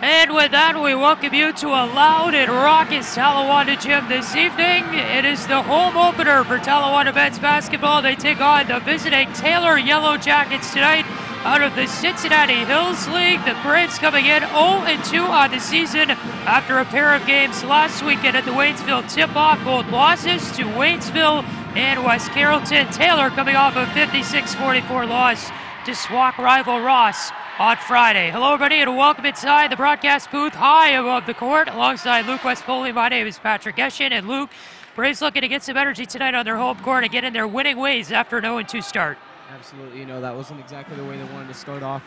And with that, we welcome you to a loud and raucous Talawanda gym this evening. It is the home opener for Talawanda men's basketball. They take on the visiting Taylor Yellow Jackets tonight out of the Cincinnati Hills League. The Braves coming in 0-2 on the season after a pair of games last weekend at the Waynesville tip-off. Both losses to Waynesville and West Carrollton. Taylor coming off a 56-44 loss to SWAC rival Ross on Friday. Hello everybody and welcome inside the broadcast booth high above the court alongside Luke Westpoli. My name is Patrick Eschen, and Luke, Braves looking to get some energy tonight on their home court and get in their winning ways after an 0-2 start. Absolutely, that wasn't exactly the way they wanted to start off,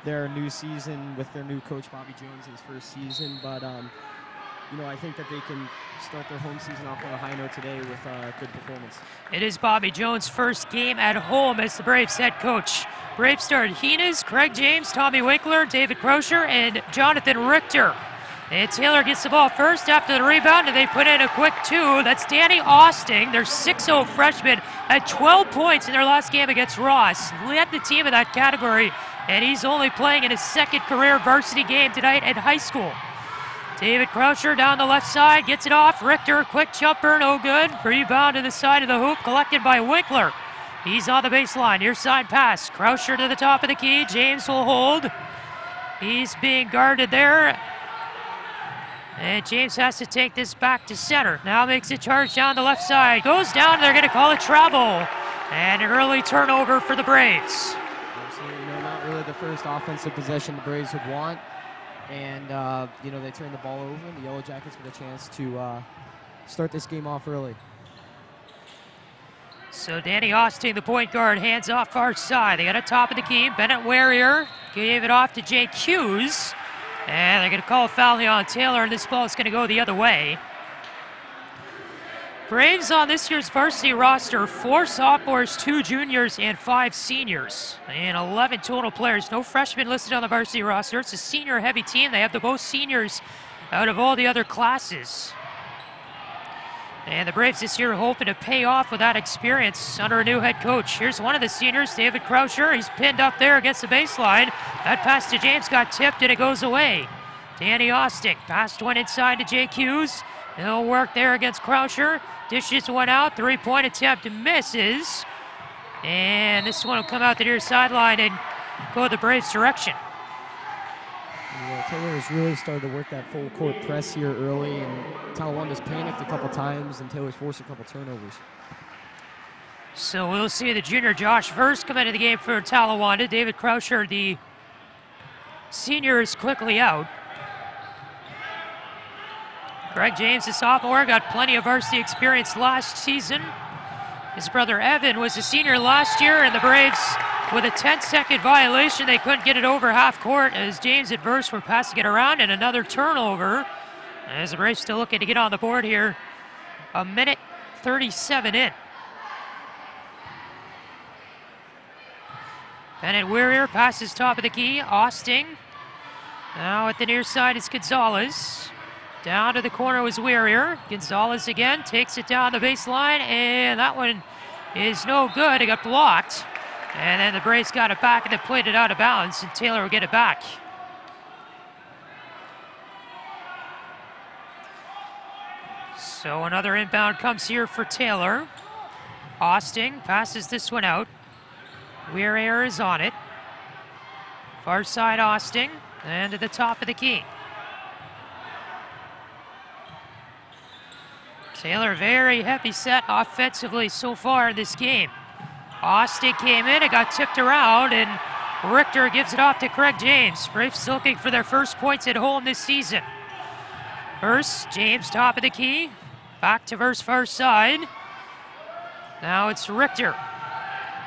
their new season with their new coach Bobby Jones in his first season, but I think that they can start their home season off on a high note today with a good performance. It is Bobby Jones' first game at home as the Braves head coach. Braves started Heenes, Craig James, Tommy Winkler, David Crozier, and Jonathan Richter. And Taylor gets the ball first after the rebound, and they put in a quick two. That's Danny Austin, their 6'0 freshman, had 12 points in their last game against Ross. Led the team in that category, and he's only playing in his second career varsity game tonight at high school. David Crozier down the left side, gets it off. Richter, quick jumper, no good. Rebound to the side of the hoop, collected by Winkler. He's on the baseline, near side pass. Crozier to the top of the key, James will hold. He's being guarded there. And James has to take this back to center. Now makes a charge down the left side. Goes down, they're gonna call it travel. And an early turnover for the Braves. Absolutely, not really the first offensive possession the Braves would want. And, they turned the ball over, and the Yellow Jackets with a chance to start this game off early. So Danny Austin, the point guard, hands off far side. They got a top of the key. Bennett Warrior gave it off to Jake Hughes. And they're going to call a foul here on Taylor, and this ball is going to go the other way. Braves on this year's varsity roster, 4 sophomores, 2 juniors, and 5 seniors. And 11 total players. No freshmen listed on the varsity roster. It's a senior-heavy team. They have the most seniors out of all the other classes. And the Braves this year are hoping to pay off with that experience under a new head coach. Here's one of the seniors, David Crozier. He's pinned up there against the baseline. That pass to James got tipped and it goes away. Danny Austin passed one inside to Jake Hughes. He'll work there against Crozier. Dishes one out, 3-point attempt misses. And this one will come out the near sideline and go the Braves' direction. Taylor has really started to work that full court press here early, and Talawanda's panicked a couple times, and Taylor's forced a couple turnovers. So we'll see the junior Josh Verse come into the game for Talawanda. David Crozier, the senior, is quickly out. Greg James, the sophomore, got plenty of varsity experience last season. His brother Evan was a senior last year, and the Braves, with a 10-second violation, they couldn't get it over half court as James and Verse were passing it around, and another turnover. As the Braves still looking to get on the board here. A minute 37 in. Bennett Warrior passes top of the key. Austin. Now at the near side is Gonzalez. Down to the corner was Warrior. Gonzalez again takes it down the baseline, and that one is no good. It got blocked. And then the Braves got it back and they played it out of bounds, and Taylor will get it back. So another inbound comes here for Taylor. Austin passes this one out. Warrior is on it. Far side Austin, and to the top of the key. Taylor very heavy set offensively so far in this game. Austin came in, it got tipped around, and Richter gives it off to Craig James. Braves looking for their first points at home this season. Verse, James top of the key. Back to Verse far side. Now it's Richter.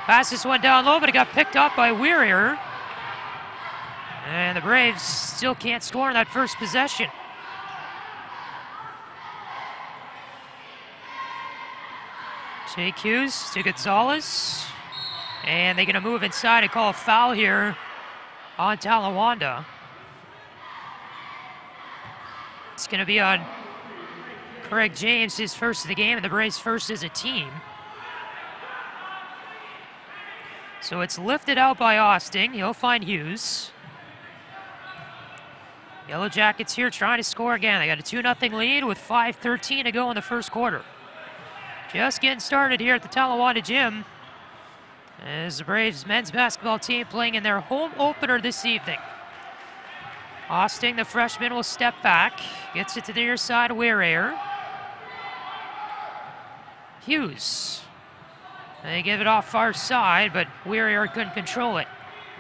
Passes one down low, but it got picked up by Warrior. And the Braves still can't score in that first possession. Jake Hughes to Gonzalez. And they're going to move inside and call a foul here on Talawanda. It's going to be on Craig James, his first of the game, and the Braves' first as a team. So it's lifted out by Austin. He'll find Hughes. Yellow Jackets here trying to score again. They got a 2-0 lead with 5:13 to go in the first quarter. Just getting started here at the Talawanda Gym as the Braves men's basketball team playing in their home opener this evening. Austin, the freshman, will step back. Gets it to the near side, Weirayer. Hughes. They give it off far side, but Weirayer couldn't control it.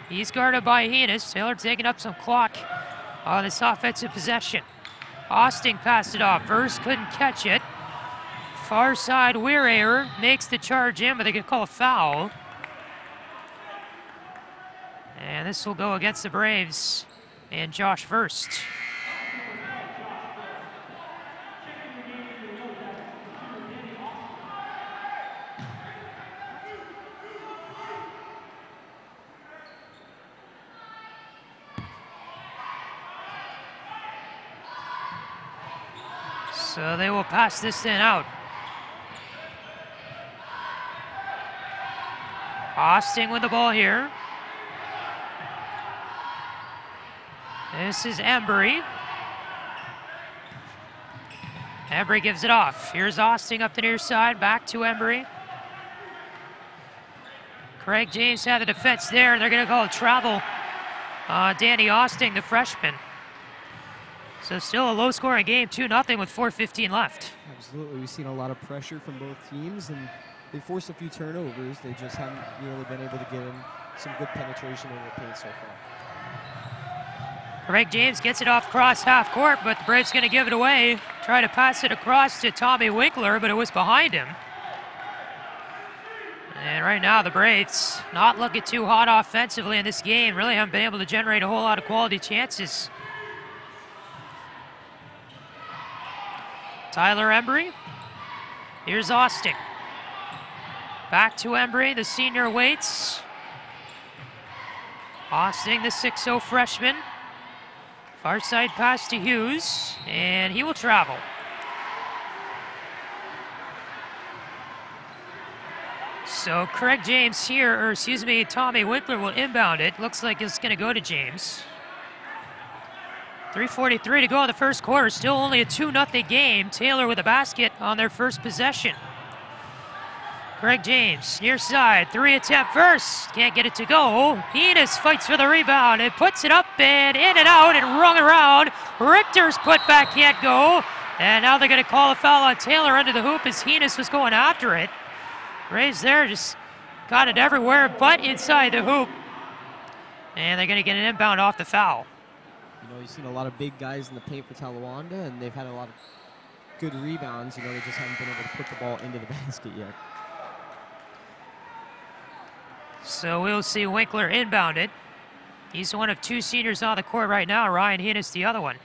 He's guarded by Heenis. Taylor taking up some clock on this offensive possession. Austin passed it off. Verse couldn't catch it. Far side, Weirayer makes the charge in, but they could call a foul. And this will go against the Braves and Josh Verst. So they will pass this thing out. Austin with the ball here. This is Embry. Embry gives it off. Here's Austin up the near side, back to Embry. Craig James had the defense there, and they're going to call a travel. Danny Austin, the freshman. So still a low-scoring game, 2-0 with 4:15 left. Absolutely, we've seen a lot of pressure from both teams, and they forced a few turnovers. They just haven't really been able to get in some good penetration in the paint so far. Craig James gets it off cross half court, but the Braves going to give it away. Try to pass it across to Tommy Winkler, but it was behind him. And right now the Braves not looking too hot offensively in this game. Really haven't been able to generate a whole lot of quality chances. Tyler Embry. Here's Austin. Back to Embry, the senior waits. Austin, the 6'0 freshman. Far side pass to Hughes, and he will travel. So Craig James here, or excuse me, Tommy Winkler will inbound it. Looks like it's going to go to James. 3:43 to go in the first quarter. Still only a 2-0 game. Taylor with a basket on their first possession. Craig James, near side, 3 attempt first. Can't get it to go. Heenis fights for the rebound and puts it up and in and out and rung around. Richter's putback can't go. And now they're going to call a foul on Taylor under the hoop as Heenis was going after it. Braves there just got it everywhere but inside the hoop. And they're going to get an inbound off the foul. You know, you've seen a lot of big guys in the paint for Talawanda, and they've had a lot of good rebounds. You know, they just haven't been able to put the ball into the basket yet. So we'll see Winkler inbounded. He's one of 2 seniors on the court right now. Ryan Heenis the other one.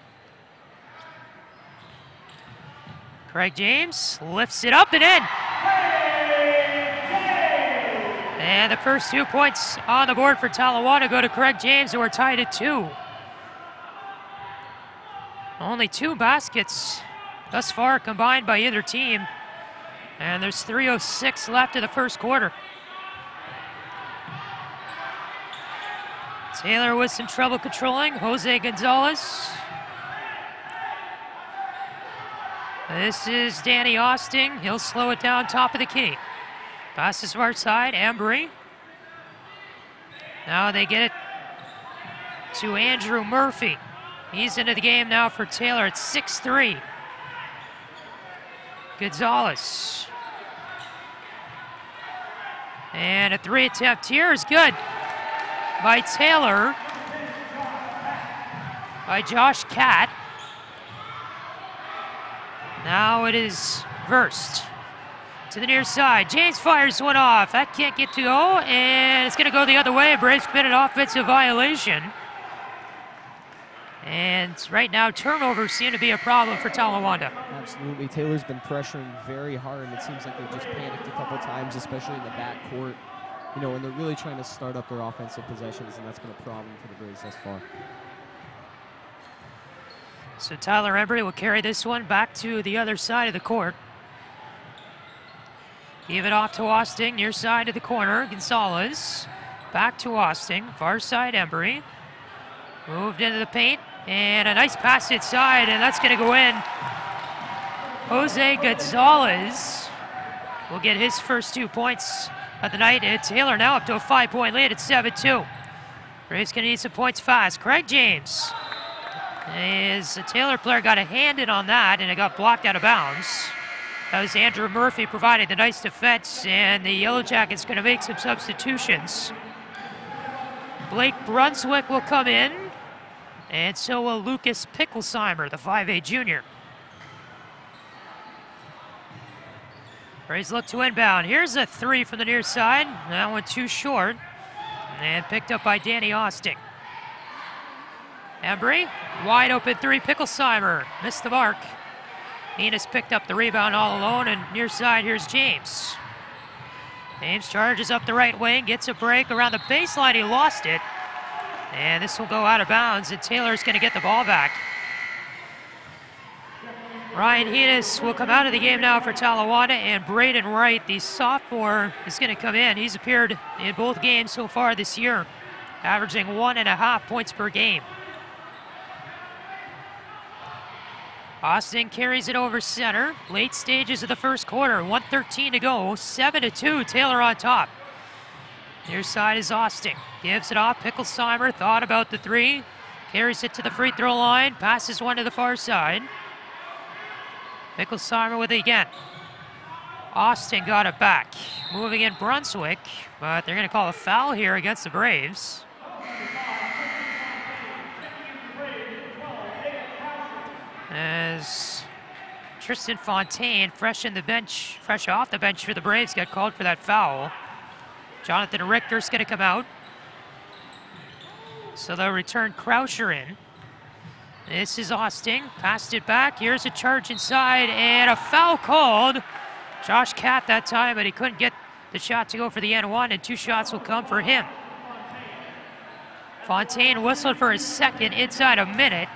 Craig James lifts it up and in. And the first 2 points on the board for Talawanda go to Craig James, who are tied at 2. Only 2 baskets thus far combined by either team. And there's 3:06 left in the first quarter. Taylor with some trouble controlling. Jose Gonzalez. This is Danny Austin. He'll slow it down top of the key. Passes far side, Embry. Now they get it to Andrew Murphy. He's into the game now for Taylor at 6'3". Gonzalez. And a 3 attempt here is good by Taylor, by Josh Catt. Now it is Verst to the near side. James fires one off. That can't get to go, and it's going to go the other way. Braves commit an offensive violation. And right now, turnovers seem to be a problem for Talawanda. Absolutely. Taylor's been pressuring very hard, and it seems like they've just panicked a couple times, especially in the backcourt. You know, and they're really trying to start up their offensive possessions, and that's been a problem for the Braves thus far. So Tyler Embry will carry this one back to the other side of the court. Give it off to Austin, near side of the corner. Gonzalez. Back to Austin, far side Embry. Moved into the paint. And a nice pass inside, and that's going to go in. Jose Gonzalez will get his first 2 points of the night. And Taylor now up to a 5-point lead at 7-2. Braves going to need some points fast. Craig James. As a Taylor player got a hand in on that, and it got blocked out of bounds. That was Andrew Murphy providing the nice defense, and the Yellow Jackets going to make some substitutions. Blake Brunswick will come in, and so will Lucas Picklesheimer, the 5A junior. Braves look to inbound. Here's a 3 from the near side. That one too short, and picked up by Danny Austin. Embry, wide open 3, Picklesheimer, missed the mark. Enos picked up the rebound all alone, and near side, here's James. James charges up the right wing, gets a break around the baseline, he lost it. And this will go out of bounds, and Taylor's gonna get the ball back. Ryan Enos will come out of the game now for Talawanda, and Braden Wright, the sophomore, is gonna come in. He's appeared in both games so far this year, averaging 1.5 points per game. Austin carries it over center. Late stages of the first quarter, 1:13 to go, 7-2, Taylor on top. Near side is Austin. Gives it off, Picklesheimer thought about the 3. Carries it to the free throw line, passes one to the far side. Picklesheimer with it again. Austin got it back. Moving in Brunswick, but they're gonna call a foul here against the Braves. As Tristan Fontaine, fresh off the bench for the Braves, got called for that foul. Jonathan Richter's gonna come out. So they'll return Krauscher in. This is Austin, passed it back. Here's a charge inside, and a foul called. Josh Catt that time, but he couldn't get the shot to go for the N1, and 2 shots will come for him. Fontaine whistled for his second inside a minute.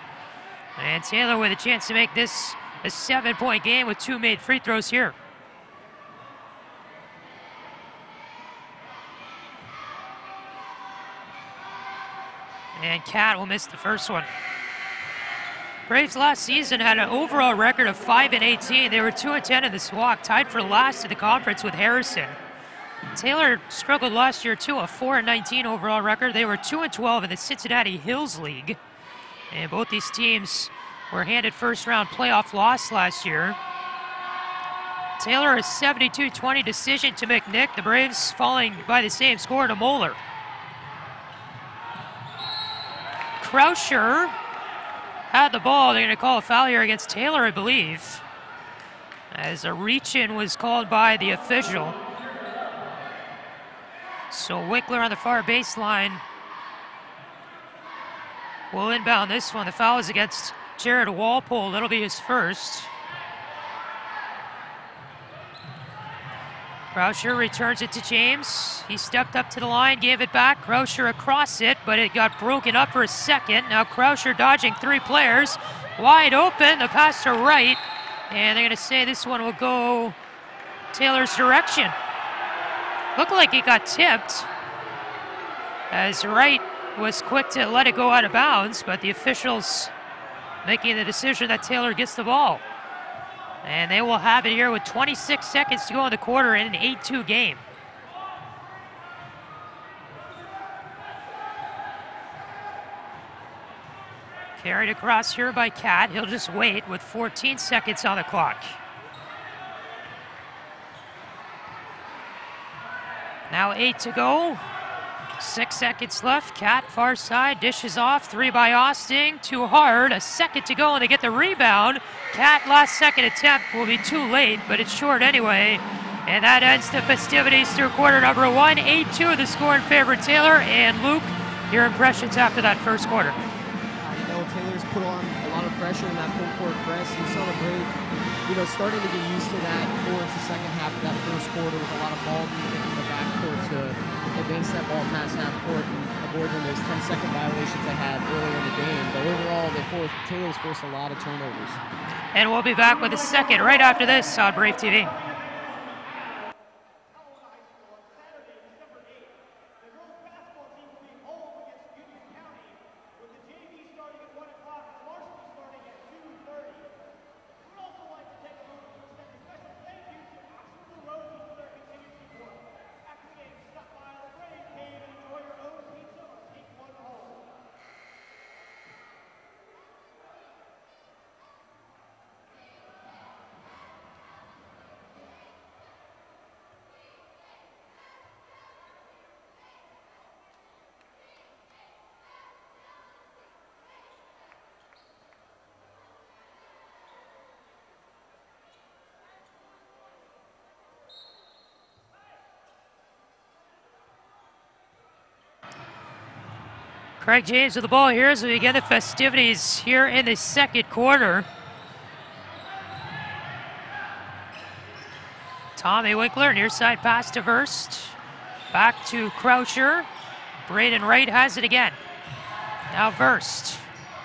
And Taylor with a chance to make this a 7-point game with 2 made free throws here. And Catt will miss the first one. Braves last season had an overall record of 5-18. They were 2-10 in the SWAC, tied for last in the conference with Harrison. Taylor struggled last year too, a 4-19 overall record. They were 2-12 in the Cincinnati Hills League. And both these teams were handed first-round playoff loss last year. Taylor a 72-20 decision to McNick. The Braves falling by the same score to Moeller. Krauscher had the ball. They're going to call a foul here against Taylor, I believe, as a reach-in was called by the official. So Wickler on the far baseline will inbound this one. The foul is against Jared Walpole. That'll be his first. Krauscher returns it to James. He stepped up to the line, gave it back. Krauscher across it, but it got broken up for a second. Now Krauscher dodging 3 players. Wide open, the pass to Wright. And they're going to say this one will go Taylor's direction. Looked like it got tipped, as Wright was quick to let it go out of bounds, but the officials making the decision that Taylor gets the ball. And they will have it here with 26 seconds to go in the quarter in an 8-2 game. Carried across here by Catt. He'll just wait with 14 seconds on the clock. Now 8 to go. 6 seconds left. Catt far side, dishes off. 3 by Austin, too hard. A second to go and they get the rebound. Catt last second attempt will be too late, but it's short anyway. And that ends the festivities through quarter number 1. 8-2 the score in favor of Taylor. And Luke, your impressions after that first quarter? Taylor's put on a lot of pressure in that full court press. You saw the Braves, starting to get used to that towards the second half of that first quarter with a lot of ball movement in the backcourt to advance that ball past half court and avoiding those 10-second violations they had earlier in the game. But overall, Taylor's forced a lot of turnovers. And we'll be back with a second right after this on Brave TV. Craig James with the ball here as we begin the festivities here in the second quarter. Tommy Winkler, near side pass to Verst. Back to Croucher. Braden Wright has it again. Now Verst.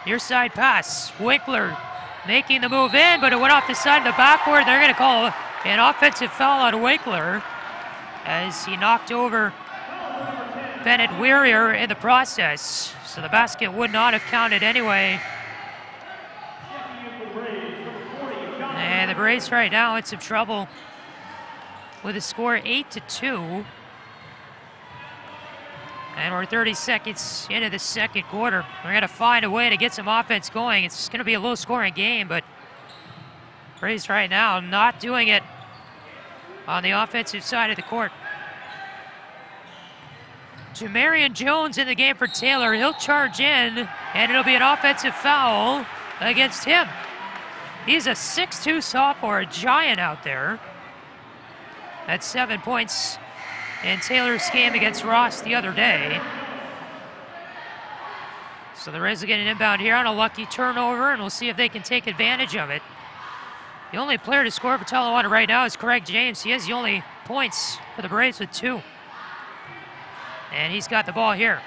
Near side pass. Winkler making the move in, but it went off the side of the backboard. They're going to call an offensive foul on Winkler as he knocked over Bennett Weirier in the process. So the basket would not have counted anyway. And the Braves right now in some trouble with a score 8-2. And we're 30 seconds into the second quarter. We're going to find a way to get some offense going. It's going to be a low-scoring game, but Braves right now not doing it on the offensive side of the court. Jamarian Jones in the game for Taylor. He'll charge in, and it'll be an offensive foul against him. He's a 6'2 sophomore, a giant out there. That's 7 points in Taylor's game against Ross the other day. So the Reds will get an inbound here on a lucky turnover, and we'll see if they can take advantage of it. The only player to score for Talawanda right now is Craig James. He has the only points for the Braves with 2. And he's got the ball here.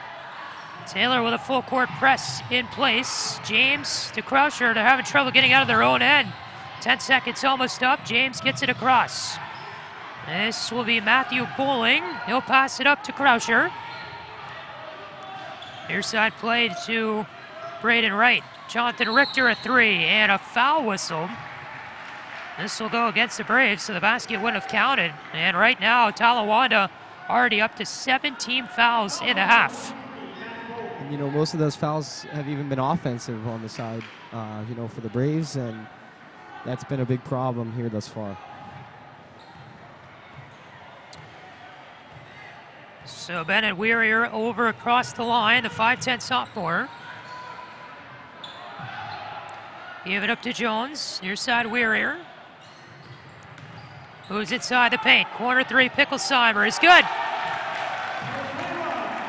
Taylor with a full court press in place. James to Croucher. They're having trouble getting out of their own end. 10 seconds almost up. James gets it across. This will be Matthew Bowling. He'll pass it up to Croucher. Near side play to Braden Wright. Jonathan Richter a 3 and a foul whistle. This will go against the Braves, so the basket wouldn't have counted. And right now, Talawanda already up to 17 fouls in the half. And, you know, most of those fouls have even been offensive on the side, you know, for the Braves, and that's been a big problem here thus far. So Bennett Weirier over across the line, the 5'10 sophomore. Give it up to Jones, near side Weirier. Moves inside the paint. Corner 3, Picklesheimer is good.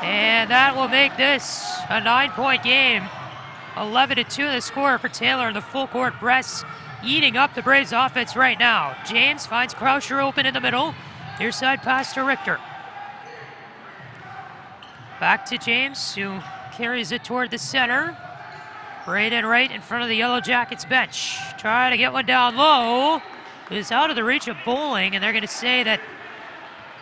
And that will make this a 9-point game. 11-2 the score for Taylor in the full court press, eating up the Braves offense right now. James finds Croucher open in the middle. Near side pass to Richter. Back to James, who carries it toward the center. Braden Wright in front of the Yellow Jackets bench. Try to get one down low. Is out of the reach of Bowling, and they're going to say that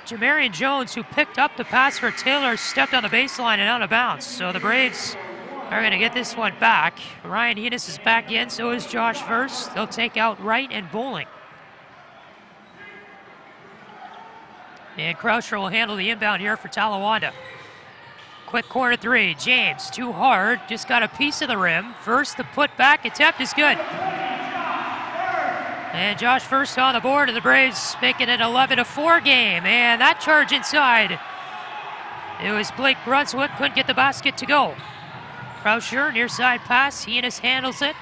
Jamarian Jones, who picked up the pass for Taylor, stepped on the baseline and out of bounds. So the Braves are going to get this one back. Ryan Enos is back in, so is Josh Verst. They'll take out Wright and Bowling. And Croucher will handle the inbound here for Talawanda. Quick corner 3, James, too hard, just got a piece of the rim. Verst, the put-back attempt is good. And Josh Verst on the board, and the Braves making it an 11-4 game. And that charge inside. It was Blake Brunswick, couldn't get the basket to go. Croucher, near side pass, Enos handles it.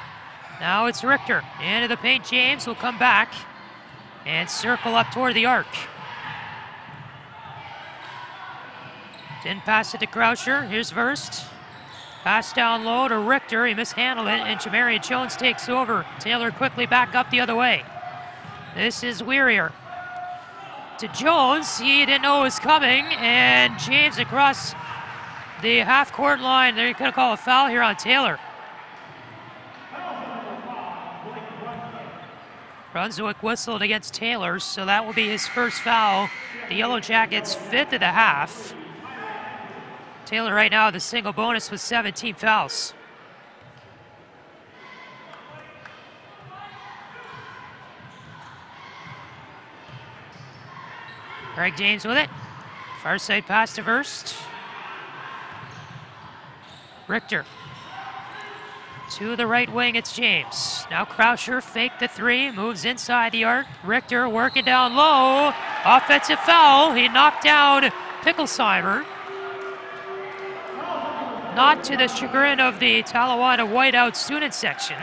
Now it's Richter. Into the paint, James will come back and circle up toward the arc. Didn't pass it to Croucher, here's Verst. Pass down low to Richter, he mishandled it, and Jamarian Jones takes over. Taylor quickly back up the other way. This is Weirier. To Jones, he didn't know it was coming, and James across the half-court line. They're going to call a foul here on Taylor. Brunswick whistled against Taylor, so that will be his first foul. The Yellow Jackets 5th of the half. Taylor right now the single bonus with 17 fouls. Craig James with it. Far side pass to Verst. Richter. To the right wing, it's James. Now Croucher faked the 3, moves inside the arc. Richter working down low. Offensive foul. He knocked down Picklesheimer. Not to the chagrin of the Talawanda whiteout student section.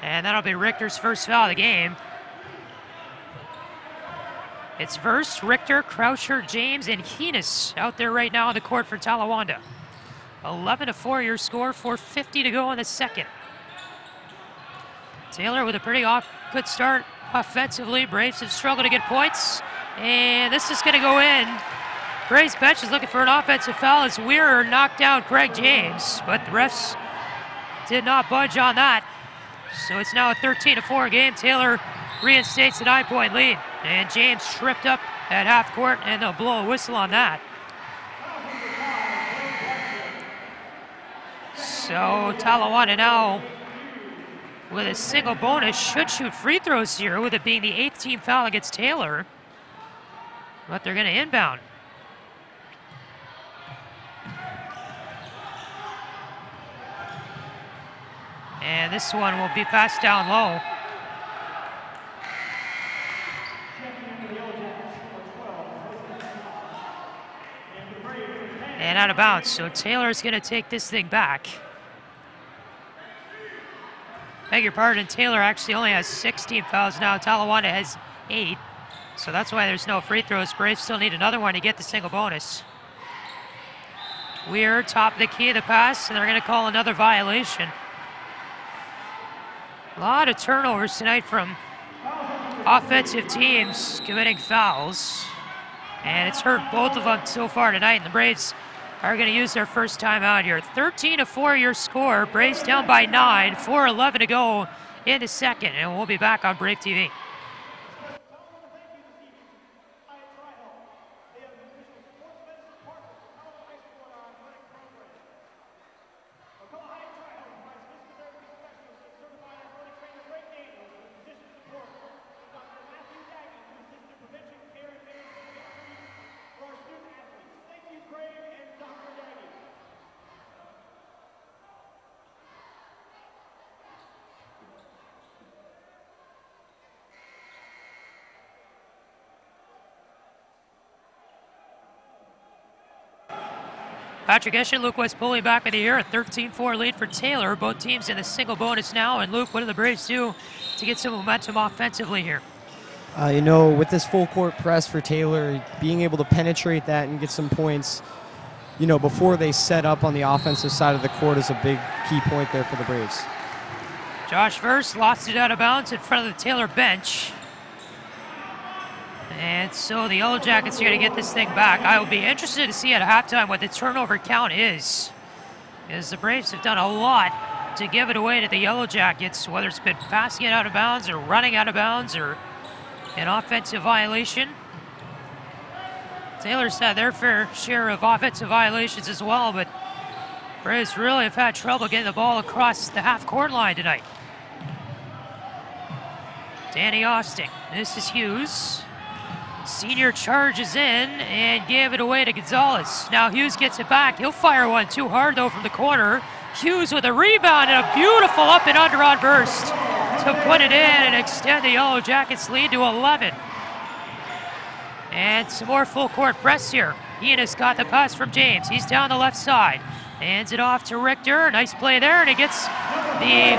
And that'll be Richter's first foul of the game. It's Verst, Richter, Croucher, James, and Heenis out there right now on the court for Talawanda. 11-4 your score, 4:50 to go in the second. Taylor with a pretty good start offensively. Braves have struggled to get points, and this is going to go in. Braves bench is looking for an offensive foul as Weir knocked down Craig James, but the refs did not budge on that. So it's now a 13-4 game. Taylor reinstates the 9-point lead, and James tripped up at half court, and they'll blow a whistle on that. So Talawanda now with a single bonus should shoot free throws here, with it being the 8th team foul against Taylor, but they're going to inbound. And this one will be passed down low. And out of bounds, so Taylor's going to take this thing back. Beg your pardon, Taylor actually only has 16 fouls now. Talawanda has 8, so that's why there's no free throws. Braves still need another one to get the single bonus. Weir, top of the key of the pass, and they're going to call another violation. A lot of turnovers tonight from offensive teams committing fouls, and it's hurt both of them so far tonight, and the Braves are going to use their first time out here. 13-4 your score. Braves down by 9, 4:11 to go in the second, and we'll be back on Brave TV. Patrick Esch and Luke West pulling back in the air, a 13-4 lead for Taylor. Both teams in a single bonus now. And Luke, what do the Braves do to get some momentum offensively here? You know, with this full court press for Taylor, being able to penetrate that and get some points, you know, before they set up on the offensive side of the court is a big key point there for the Braves. Josh Verst lost it out of bounds in front of the Taylor bench. And so the Yellow Jackets are going to get this thing back. I will be interested to see at halftime what the turnover count is, as the Braves have done a lot to give it away to the Yellow Jackets, whether it's been passing it out of bounds or running out of bounds or an offensive violation. Taylor's had their fair share of offensive violations as well, but Braves really have had trouble getting the ball across the half-court line tonight. Danny Austin, this is Hughes. Senior charges in and gave it away to Gonzalez. Now Hughes gets it back. He'll fire one too hard though from the corner. Hughes with a rebound and a beautiful up and under on Verst to put it in and extend the Yellow Jackets lead to 11. And some more full court press here. Heenis got the pass from James. He's down the left side. Hands it off to Richter. Nice play there, and he gets the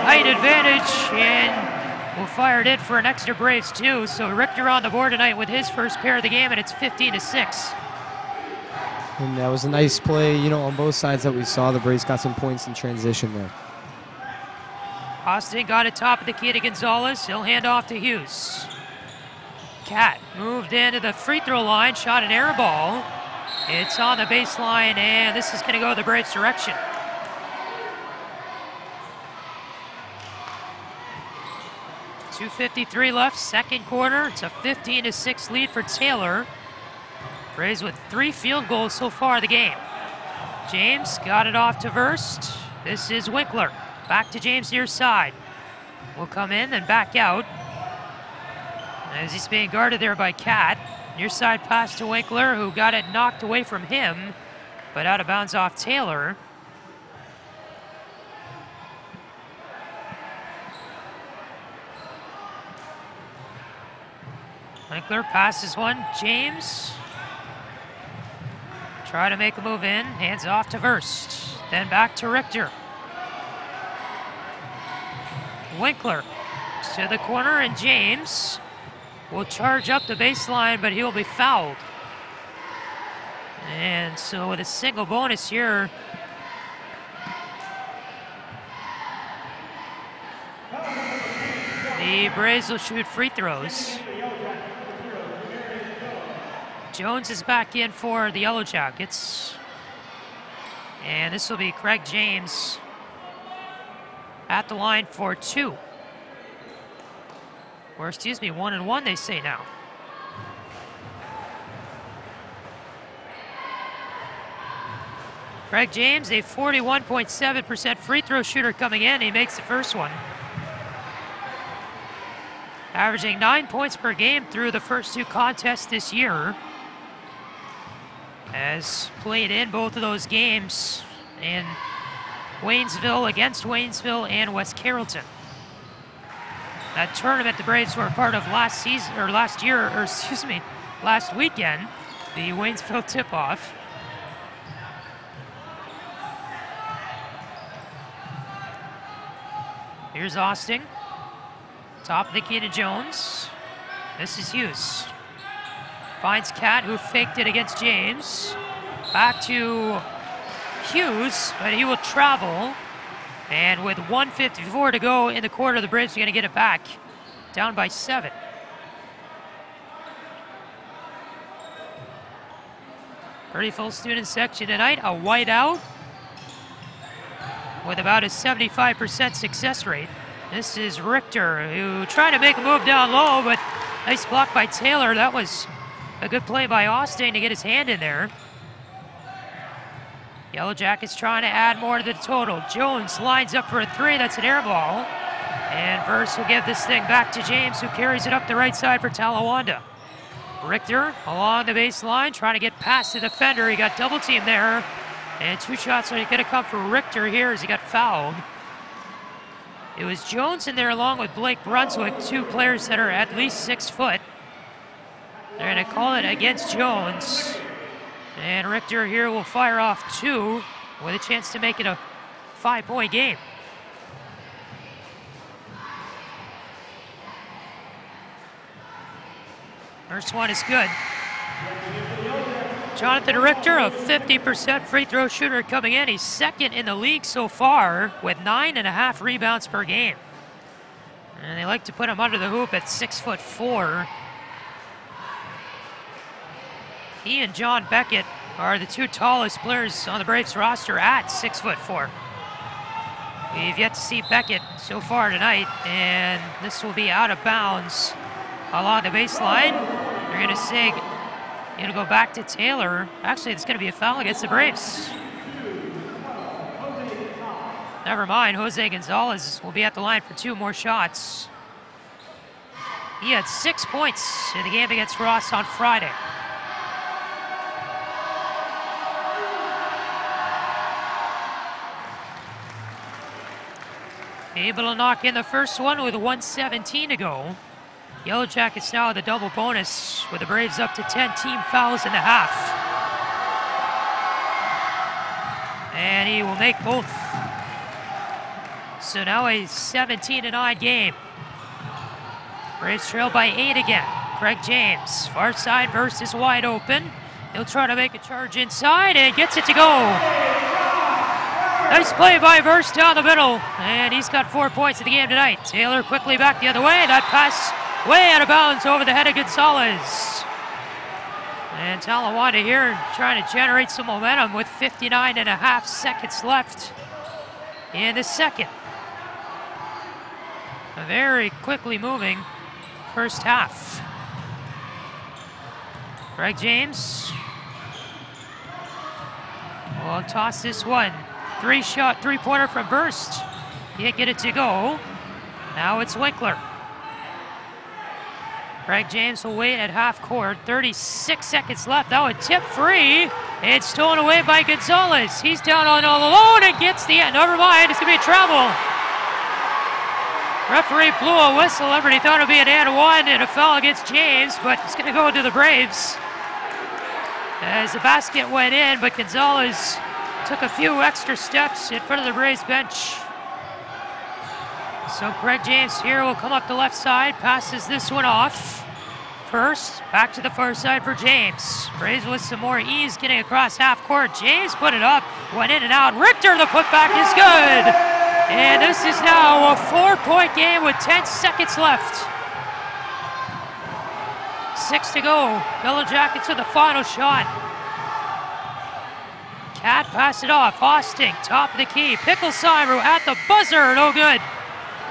height advantage and will fire it in for an extra Braves too. So Richter on the board tonight with his first pair of the game, and it's 15-6. And that was a nice play, you know, on both sides that we saw. The Braves got some points in transition there. Austin got it top of the key to Gonzalez. He'll hand off to Hughes. Cat moved into the free throw line, shot an air ball. It's on the baseline, and this is going to go the Braves' direction. .253 left, second quarter. It's a 15-6 lead for Taylor. Braves with 3 field goals so far in the game. James got it off to Verst. This is Winkler. Back to James near side. Will come in and back out, as he's being guarded there by Cat. Near side pass to Winkler, who got it knocked away from him, but out of bounds off Taylor. Winkler passes one. James try to make a move in. Hands off to Verst. Then back to Richter. Winkler to the corner, and James will charge up the baseline, but he will be fouled. And so with a single bonus here, the Braves will shoot free throws. Jones is back in for the Yellow Jackets. And this will be Craig James at the line for 2. Or excuse me, 1 and 1 they say now. Craig James, a 41.7% free throw shooter coming in. He makes the first one. Averaging 9 points per game through the first 2 contests this year. Has played in both of those games in Waynesville, against Waynesville and West Carrollton. That tournament the Braves were a part of last weekend, the Waynesville tip-off. Here's Austin. Top of the key to Jones. This is Hughes. Finds Cat, who faked it against James. Back to Hughes, but he will travel. And with 1:54 to go in the quarter, the Braves are going to get it back. Down by 7. Pretty full student section tonight. A whiteout with about a 75% success rate. This is Richter, who tried to make a move down low, but nice block by Taylor. That was a good play by Austin to get his hand in there. Yellow Jackets trying to add more to the total. Jones lines up for a 3. That's an air ball. And Verse will give this thing back to James, who carries it up the right side for Talawanda. Richter along the baseline, trying to get past the defender. He got double teamed there. And 2 shots are going to come for Richter here as he got fouled. It was Jones in there along with Blake Brunswick, 2 players that are at least 6 foot. They're going to call it against Jones. And Richter here will fire off 2 with a chance to make it a 5-point game. First one is good. Jonathan Richter, a 50% free throw shooter coming in. He's second in the league so far with 9.5 rebounds per game. And they like to put him under the hoop at 6'4". He and John Beckett are the 2 tallest players on the Braves roster at 6'4". We've yet to see Beckett so far tonight, and this will be out of bounds along the baseline. They're going to say it'll go back to Taylor. Actually, it's going to be a foul against the Braves. Never mind, Jose Gonzalez will be at the line for 2 more shots. He had 6 points in the game against Ross on Friday. Able to knock in the first one with 1:17 to go. Yellow Jackets now with a double bonus with the Braves up to 10 team fouls in the half. And he will make both. So now a 17-9 game. Braves trail by 8 again. Craig James, far side versus wide open. He'll try to make a charge inside and gets it to go. Nice play by Verse down the middle, and he's got 4 points in the game tonight. Taylor quickly back the other way. That pass way out of bounds over the head of Gonzalez. And Talawanda here trying to generate some momentum with 59.5 seconds left in the second. A very quickly moving first half. Craig James will toss this one. 3-shot, 3-pointer from Burst. Can't get it to go. Now it's Winkler. Craig James will wait at half court. 36 seconds left. That one tip free. It's stolen away by Gonzalez. He's down on all alone and gets the end. Never mind, it's going to be a travel. Referee blew a whistle. Everybody thought it would be an and 1 and a foul against James, but it's going to go to the Braves. As the basket went in, but Gonzalez took a few extra steps in front of the Braves bench. So Craig James here will come up the left side, passes this one off. first. Back to the far side for James. Braves with some more ease getting across half court. James put it up, went in and out. Richter, the putback is good. And this is now a 4-point game with 10 seconds left. 6 to go. Yellow Jackets with the final shot. Cat passed it off. Hosting, top of the key. Pickle-Syru at the buzzer. No good.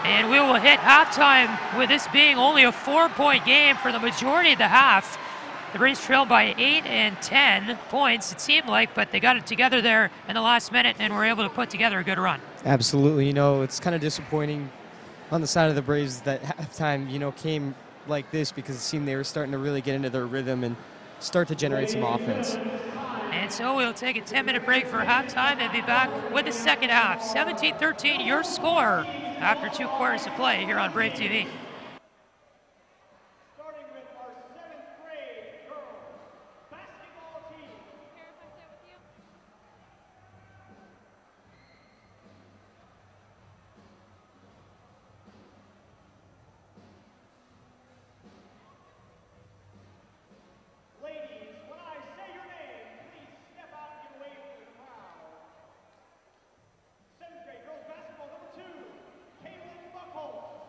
And we will hit halftime with this being only a 4-point game for the majority of the half. The Braves trailed by 8 and 10 points, it seemed like, but they got it together there in the last minute and were able to put together a good run. Absolutely. You know, it's kind of disappointing on the side of the Braves that halftime, you know, came like this because it seemed they were starting to really get into their rhythm and start to generate some offense. And so we'll take a 10-minute break for halftime and be back with the second half. 17-13, your score after 2 quarters of play here on Brave TV. Starting with our 7th grade girls basketball team. Ladies, when I say your name, please step out and get away from the crowd. 7th grade girls basketball number 2, Caitlin Buckholz.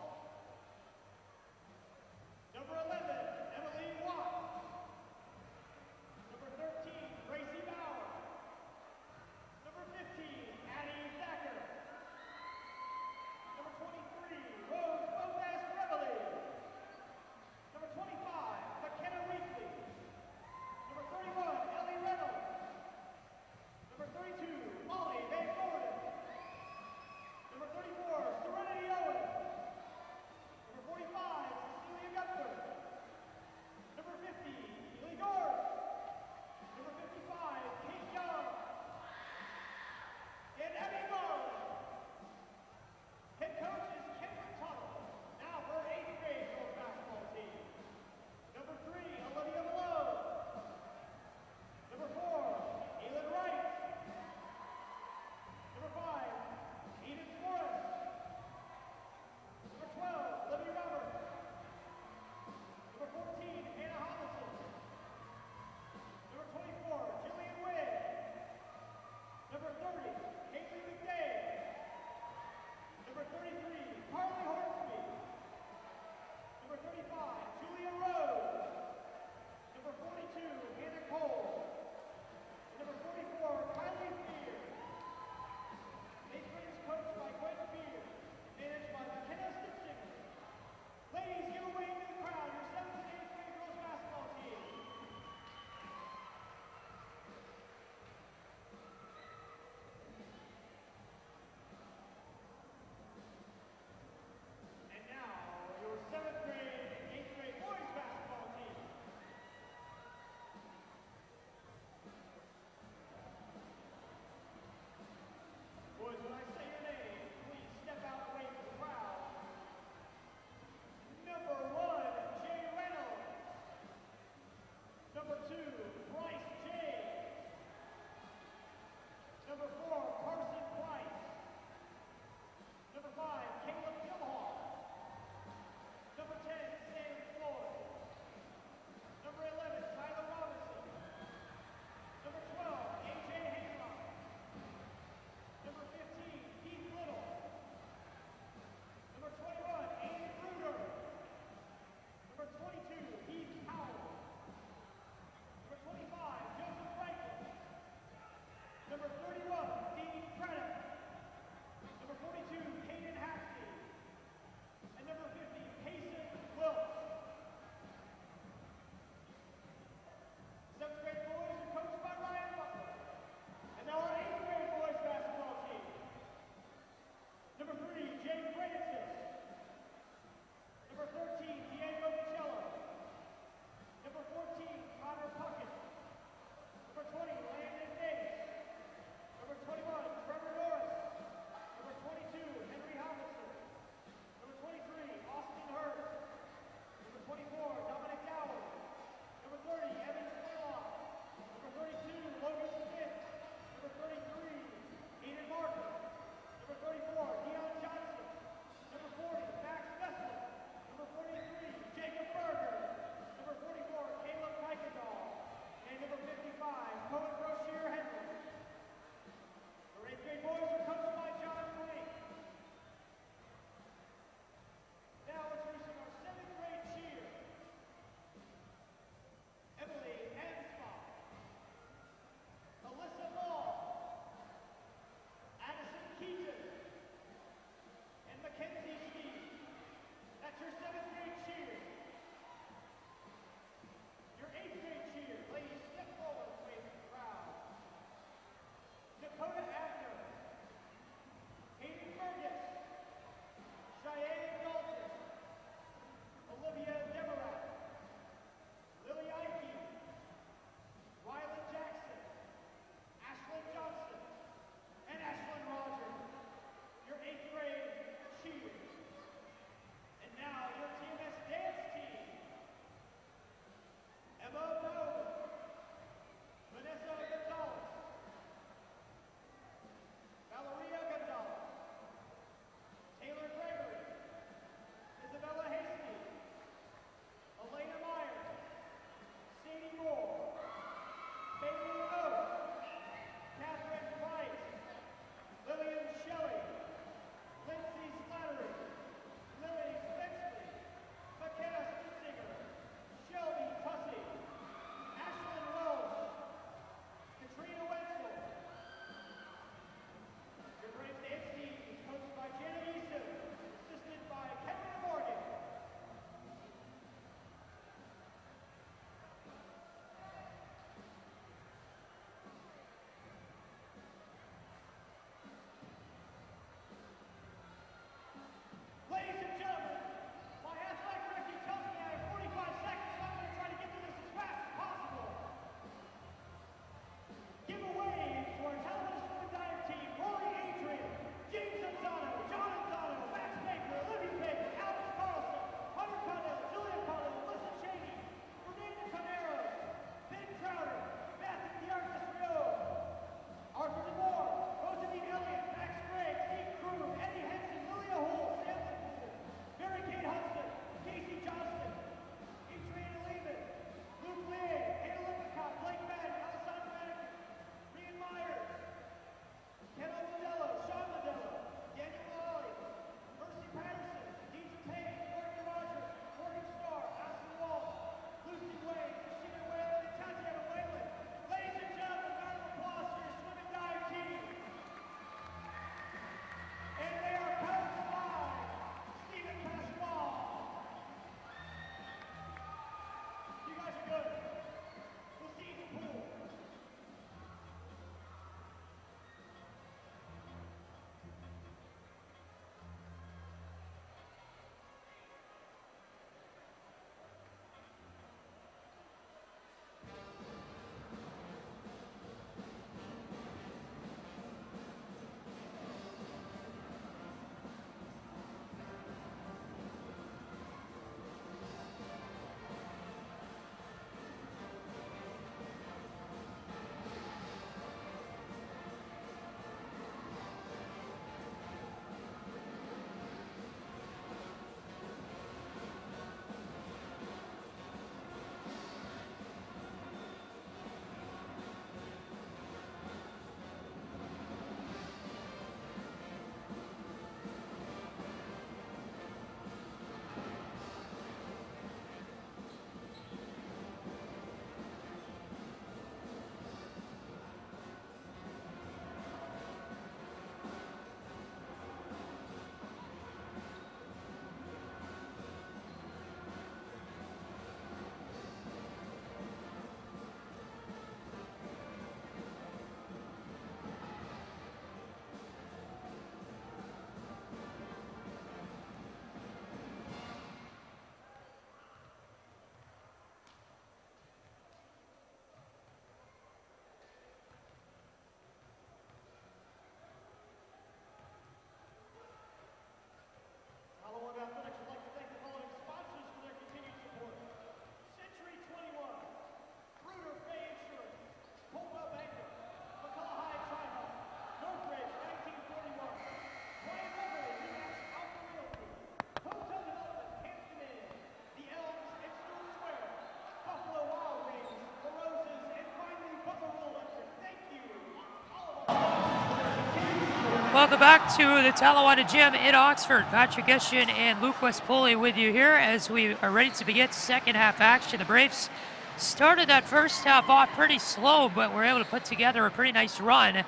welcome back to the Talawanda Gym in Oxford. Patrick Eshin and Luke Westpoli with you here as we are ready to begin second half action. The Braves started that first half off pretty slow, but were able to put together a pretty nice run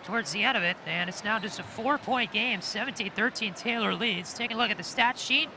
towards the end of it, and it's now just a 4-point game. 17-13 Taylor leads. Taking a look at the stat sheet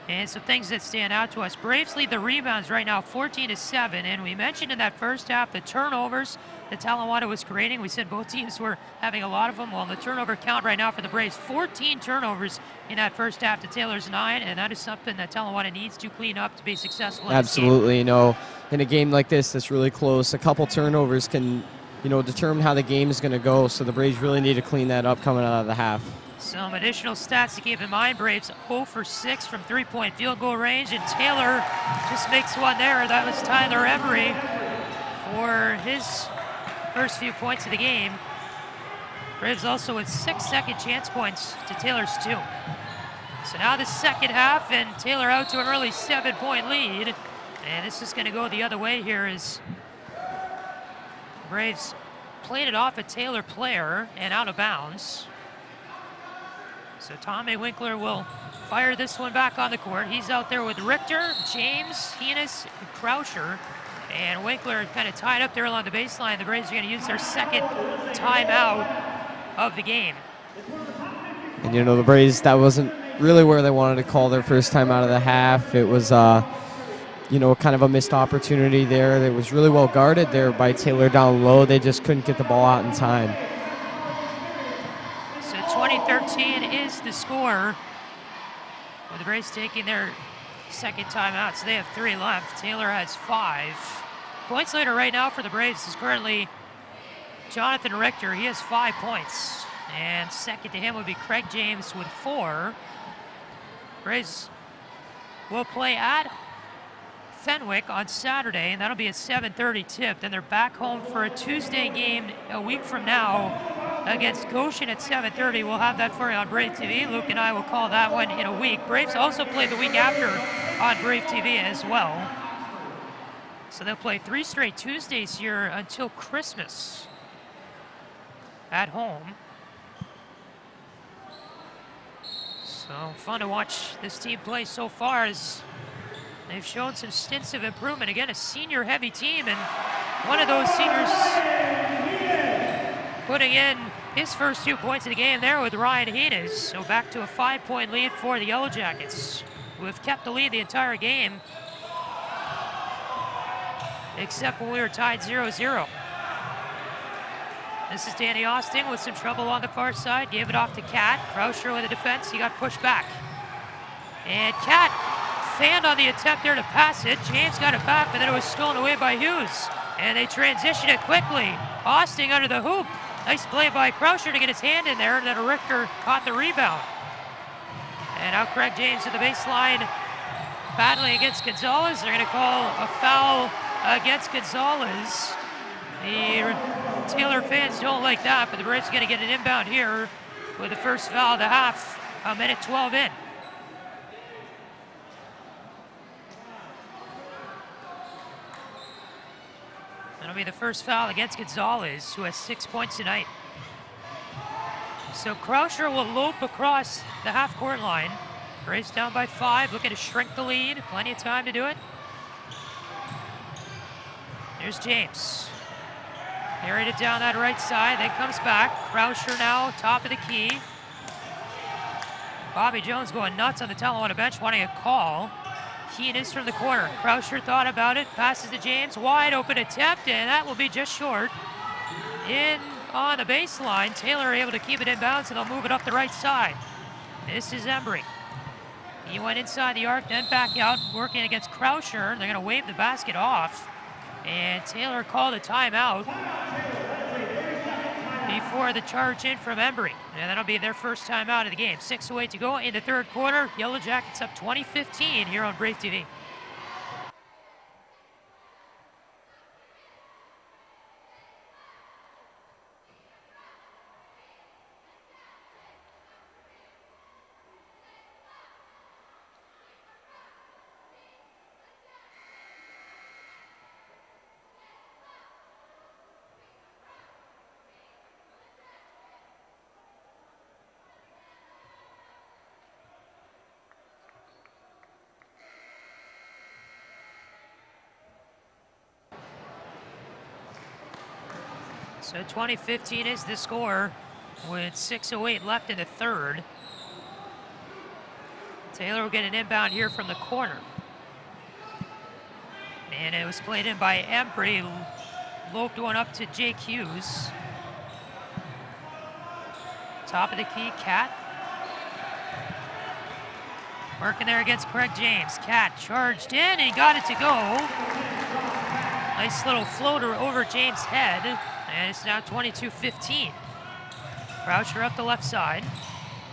and some things that stand out to us. Braves lead the rebounds right now 14-7, and we mentioned in that first half the turnovers that Talawanda was creating. We said both teams were having a lot of them. Well, the turnover count right now for the Braves, 14 turnovers in that first half to Taylor's 9, and that is something that Talawanda needs to clean up to be successful in Absolutely. You know, in a game like this that's really close, a couple turnovers can, you know, determine how the game is going to go, so the Braves really need to clean that up coming out of the half. Some additional stats to keep in mind. Braves 0 for 6 from three-point field goal range, and Taylor just makes one there. That was Tyler Emery for his first few points of the game. Braves also with 6 second chance points to Taylor's 2. So now the second half, and Taylor out to an early 7-point lead. And this is going to go the other way here as Braves played it off a Taylor player and out of bounds. So Tommy Winkler will fire this one back on the court. He's out there with Richter, James, Heenis, and Croucher. And Winkler kind of tied up there along the baseline. The Braves are going to use their second timeout of the game. And, you know, the Braves, that wasn't really where they wanted to call their first time out of the half. It was, you know, kind of a missed opportunity there. It was really well guarded there by Taylor down low. They just couldn't get the ball out in time. So 20-13 is the score, with the Braves taking their second timeout. So they have 3 left. Taylor has 5. Points leader right now for the Braves is currently Jonathan Richter. He has 5 points. And second to him would be Craig James with 4. Braves will play at Fenwick on Saturday, and that'll be a 7:30 tip. Then they're back home for a Tuesday game a week from now against Goshen at 7:30. We'll have that for you on Brave TV. Luke and I will call that one in a week. Braves also play the week after on Brave TV as well. So they'll play 3 straight Tuesdays here until Christmas at home. So fun to watch this team play so far as they've shown some stints of improvement. Again, a senior-heavy team, and one of those seniors putting in his first 2 points of the game there with Ryan Heenis. So back to a 5-point lead for the Yellow Jackets, who have kept the lead the entire game, except when we were tied 0-0. This is Danny Austin with some trouble on the far side. Gave it off to Cat. Croucher with the defense. He got pushed back. And Cat fanned on the attempt there to pass it. James got it back, but then it was stolen away by Hughes. And they transitioned it quickly. Austin under the hoop. Nice play by Croucher to get his hand in there, and then Richter caught the rebound. And now Craig James at the baseline battling against Gonzalez. They're going to call a foul against Gonzalez. The Taylor fans don't like that, but the Braves are going to get an inbound here with the first foul of the half, a minute 12 in. That'll be the first foul against Gonzalez, who has 6 points tonight. So Croucher will lope across the half-court line. Braves down by 5, looking to shrink the lead. Plenty of time to do it. Here's James. Carried it down that right side, then comes back. Croucher now, top of the key. Bobby Jones going nuts on the Talawanda bench, wanting a call. Heenis from the corner. Croucher thought about it, passes to James. Wide open attempt, and that will be just short. In on the baseline. Taylor able to keep it in bounds, and they'll move it up the right side. This is Embry. He went inside the arc, then back out, working against Croucher. They're going to wave the basket off. And Taylor called a timeout before the charge in from Embry. And that'll be their first timeout of the game. 6:08 to go in the third quarter. Yellow Jackets up 20-15 here on Brave TV. So 20-15 is the score with 6:08 left in the third. Taylor will get an inbound here from the corner. And it was played in by Embry. Loped one up to Jake Hughes. Top of the key, Cat. Working there against Craig James. Cat charged in and he got it to go. Nice little floater over James' head. And it's now 22-15. Croucher up the left side.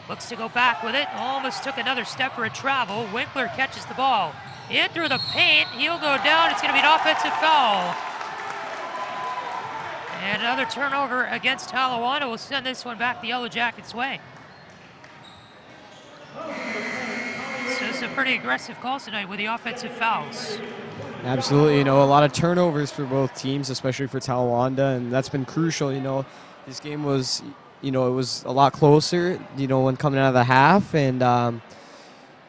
Looks to go back with it. Almost took another step for a travel. Winkler catches the ball. In through the paint. He'll go down. It's going to be an offensive foul. And another turnover against Talawanda will send this one back the Yellow Jackets' way. So some pretty aggressive calls tonight with the offensive fouls. Absolutely, a lot of turnovers for both teams, especially for Talawanda, and that's been crucial. This game was, it was a lot closer, when coming out of the half, and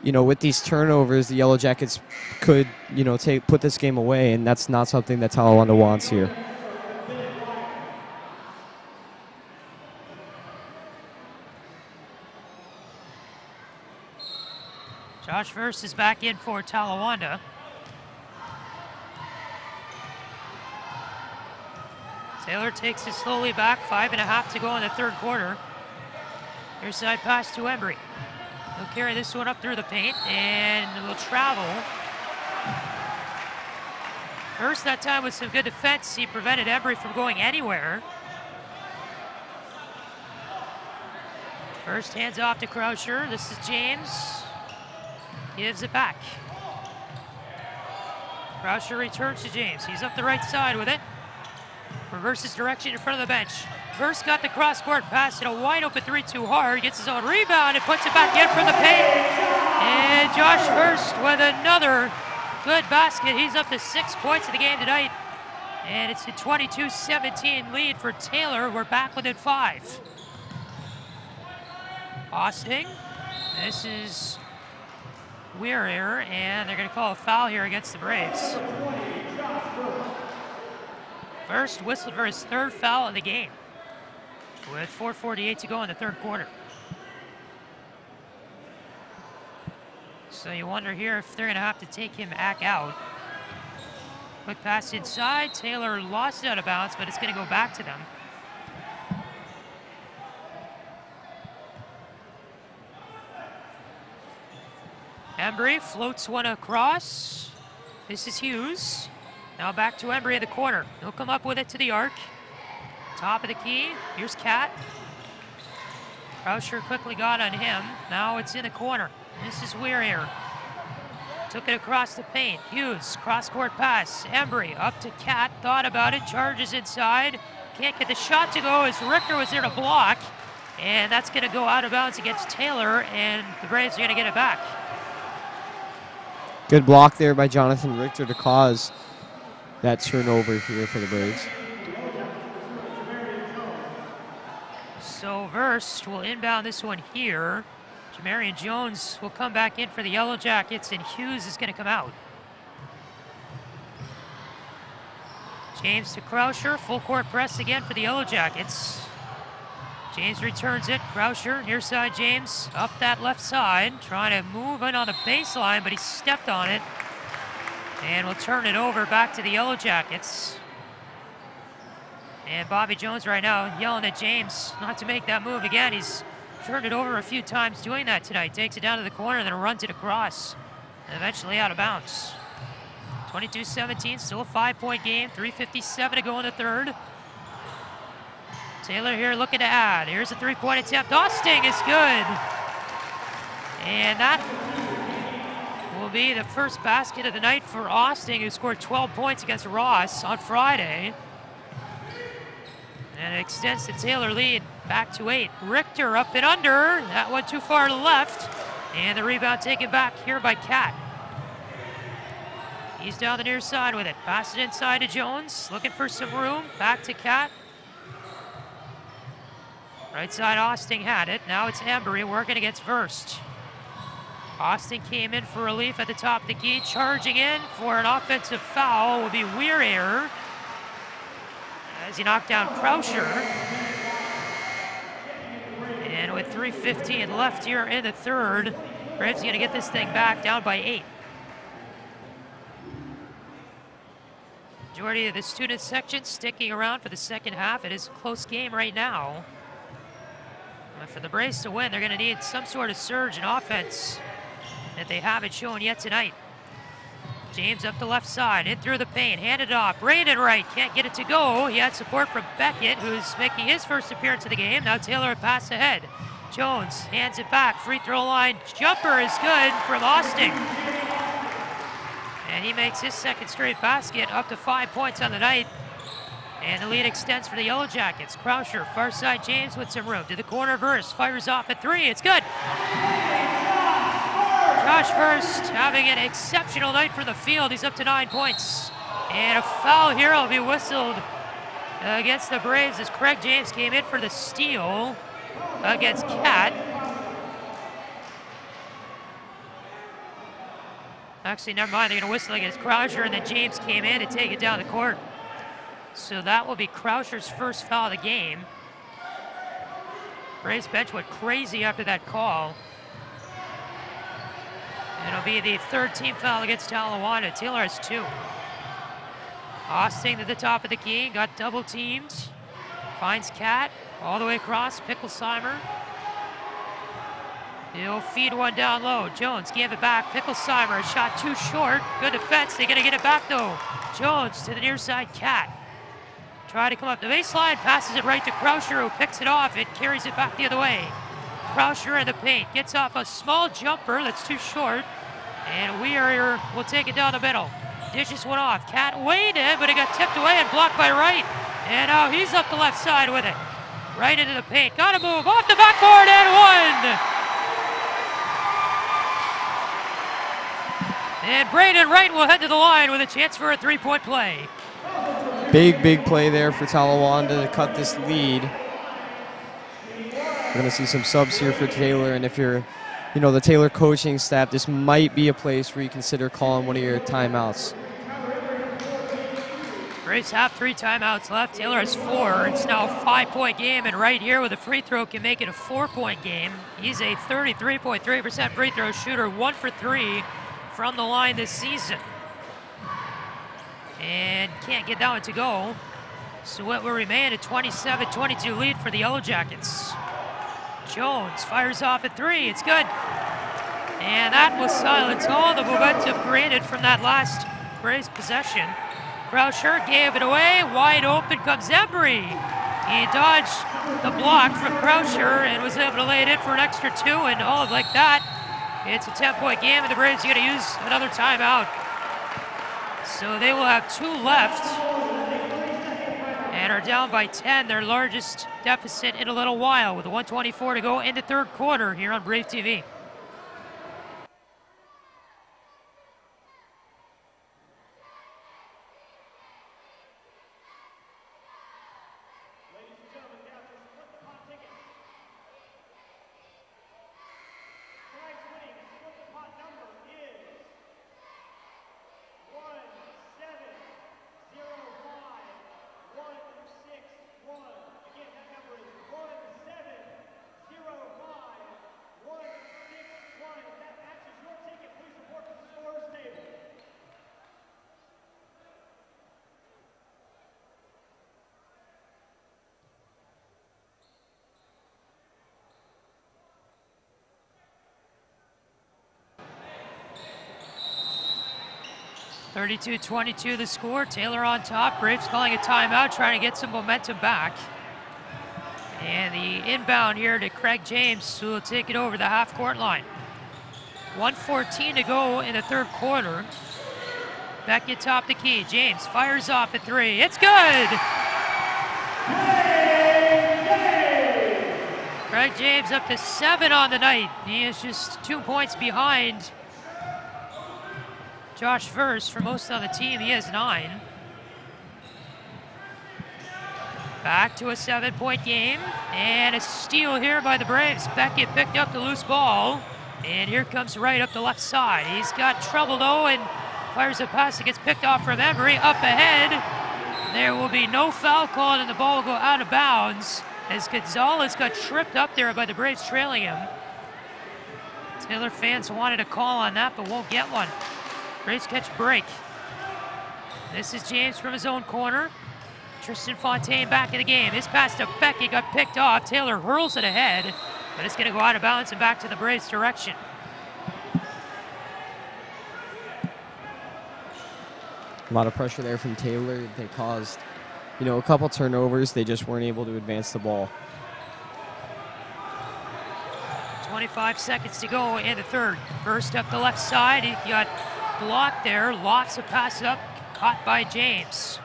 with these turnovers, the Yellow Jackets could, put this game away, and that's not something that Talawanda wants here. Josh Verse is back in for Talawanda. Taylor takes it slowly back, 5.5 to go in the third quarter. Near side pass to Embry. He'll carry this one up through the paint and will travel. First that time with some good defense, he prevented Embry from going anywhere. First hands off to Croucher. This is James. Gives it back. Croucher returns to James. He's up the right side with it. Reverses direction in front of the bench. Verse got the cross-court pass and a wide-open 3-2 hard. Gets his own rebound and puts it back in from the paint. And Josh Verse with another good basket. He's up to 6 points in the game tonight. And it's a 22-17 lead for Taylor. We're back within 5. Austin. This is Weir, and they're going to call a foul here against the Braves. First whistle for his third foul of the game with 4:48 to go in the third quarter. So you wonder here if they're going to have to take him back out. Quick pass inside. Taylor lost it out of bounds, but it's going to go back to them. Embry floats one across. This is Hughes. Now back to Embry in the corner. He'll come up with it to the arc. Top of the key. Here's Cat. Croucher quickly got on him. Now it's in the corner. This is Weir here. Took it across the paint. Hughes, cross-court pass. Embry up to Cat. Thought about it. Charges inside. Can't get the shot to go as Richter was there to block. And that's going to go out of bounds against Taylor, and the Braves are going to get it back. Good block there by Jonathan Richter to cause that turnover here for the Braves. So Verst will inbound this one here. Jamarian Jones will come back in for the Yellow Jackets, and Hughes is going to come out. James to Croucher, full court press again for the Yellow Jackets. James returns it. Croucher, near side James, up that left side, trying to move in on the baseline, but he stepped on it. And we'll turn it over back to the Yellow Jackets. And Bobby Jones right now yelling at James not to make that move again. He's turned it over a few times doing that tonight. Takes it down to the corner and then runs it across. And eventually out of bounds. 22-17, still a 5-point game. 3:57 to go in the third. Taylor here looking to add. Here's a 3-point attempt. Austin is good. And that will be the first basket of the night for Austin, who scored 12 points against Ross on Friday. And it extends the Taylor lead back to 8. Richter up and under. That one too far to the left. And the rebound taken back here by Cat. He's down the near side with it. Pass it inside to Jones. Looking for some room. Back to Cat. Right side, Austin had it. Now it's Embry working against Verst. Austin came in for relief at the top of the key. Charging in for an offensive foul will be Weir. as he knocked down Krauscher. And with 3:15 left here in the third, Braves going to get this thing back down by 8. Majority of the student section sticking around for the second half. It is a close game right now. But for the Braves to win, they're going to need some sort of surge in offense that they haven't shown yet tonight. James up the left side, in through the paint, handed off. Braden right, can't get it to go. He had support from Beckett, who's making his first appearance of the game. Now Taylor pass ahead. Jones hands it back, free throw line. Jumper is good from Austin. And he makes his second straight basket, up to 5 points on the night. And the lead extends for the Yellow Jackets. Krauscher, far side James with some room. To the corner verse, fires off at 3, it's good. Josh First having an exceptional night for the field. He's up to 9 points. And a foul here will be whistled against the Braves as Craig James came in for the steal against Cat. Actually, never mind, they're going to whistle against Krauscher, and then James came in to take it down the court. So that will be Krauscher's first foul of the game. Braves bench went crazy after that call. It'll be the third team foul against Talawanda. Taylor has 2. Austin to the top of the key, got double teamed. Finds Cat all the way across, Picklesheimer. He'll feed one down low. Jones gave it back. Picklesheimer, shot too short. Good defense. They're going to get it back though. Jones to the near side. Cat. Try to come up the baseline. Passes it right to Krauscher, who picks it off. It carries it back the other way. Krauscher in the paint. Gets off a small jumper that's too short. And we'll take it down the middle. Dishes one off. Cat waited, but it got tipped away and blocked by Wright. And now he's up the left side with it. Right into the paint. Got to move. Off the backboard and 1. And Braden Wright will head to the line with a chance for a 3-point play. Big play there for Talawanda to cut this lead. We're going to see some subs here for Taylor, and if you're, the Taylor coaching staff, this might be a place where you consider calling one of your timeouts. Braves have 3 timeouts left. Taylor has 4. It's now a 5-point game, and right here with a free throw can make it a 4-point game. He's a 33.3% free throw shooter, 1 for 3 from the line this season. And can't get that one to go. So it will remain a 27-22 lead for the Yellow Jackets. Jones fires off at 3. It's good. And that will silence all the momentum created from that last Braves possession. Krauscher gave it away. Wide open comes Embry. He dodged the block from Krauscher and was able to lay it in for an extra 2, and all like that. It's a 10-point game, and the Braves are going to use another timeout. So they will have 2 left and are down by 10, their largest deficit in a little while, with 1:24 to go in the third quarter here on Brave TV. (32-22) the score. Taylor on top. Braves calling a timeout, trying to get some momentum back. And the inbound here to Craig James, who will take it over the half-court line. 1:14 to go in the third quarter. Beckett top the key. James fires off at 3. It's good! Craig James up to 7 on the night. He is just 2 points behind Josh First. For most on the team, he has 9. Back to a 7-point game, and a steal here by the Braves. Beckett picked up the loose ball, and here comes Wright up the left side. He's got trouble though, and fires a pass that gets picked off from Emery. Up ahead, There will be no foul called, and the ball will go out of bounds as Gonzalez got tripped up there by the Braves trailing him. Taylor fans wanted a call on that, but won't get one. Braves catch break. This is James from his own corner. Tristan Fontaine back in the game. His pass to Beckett got picked off. Taylor hurls it ahead, but it's going to go out of bounds and back to the Braves' direction. A lot of pressure there from Taylor. They caused, a couple turnovers. They just weren't able to advance the ball. 25 seconds to go in the third. First up the left side, he got blocked there. Lots of passes up, caught by James.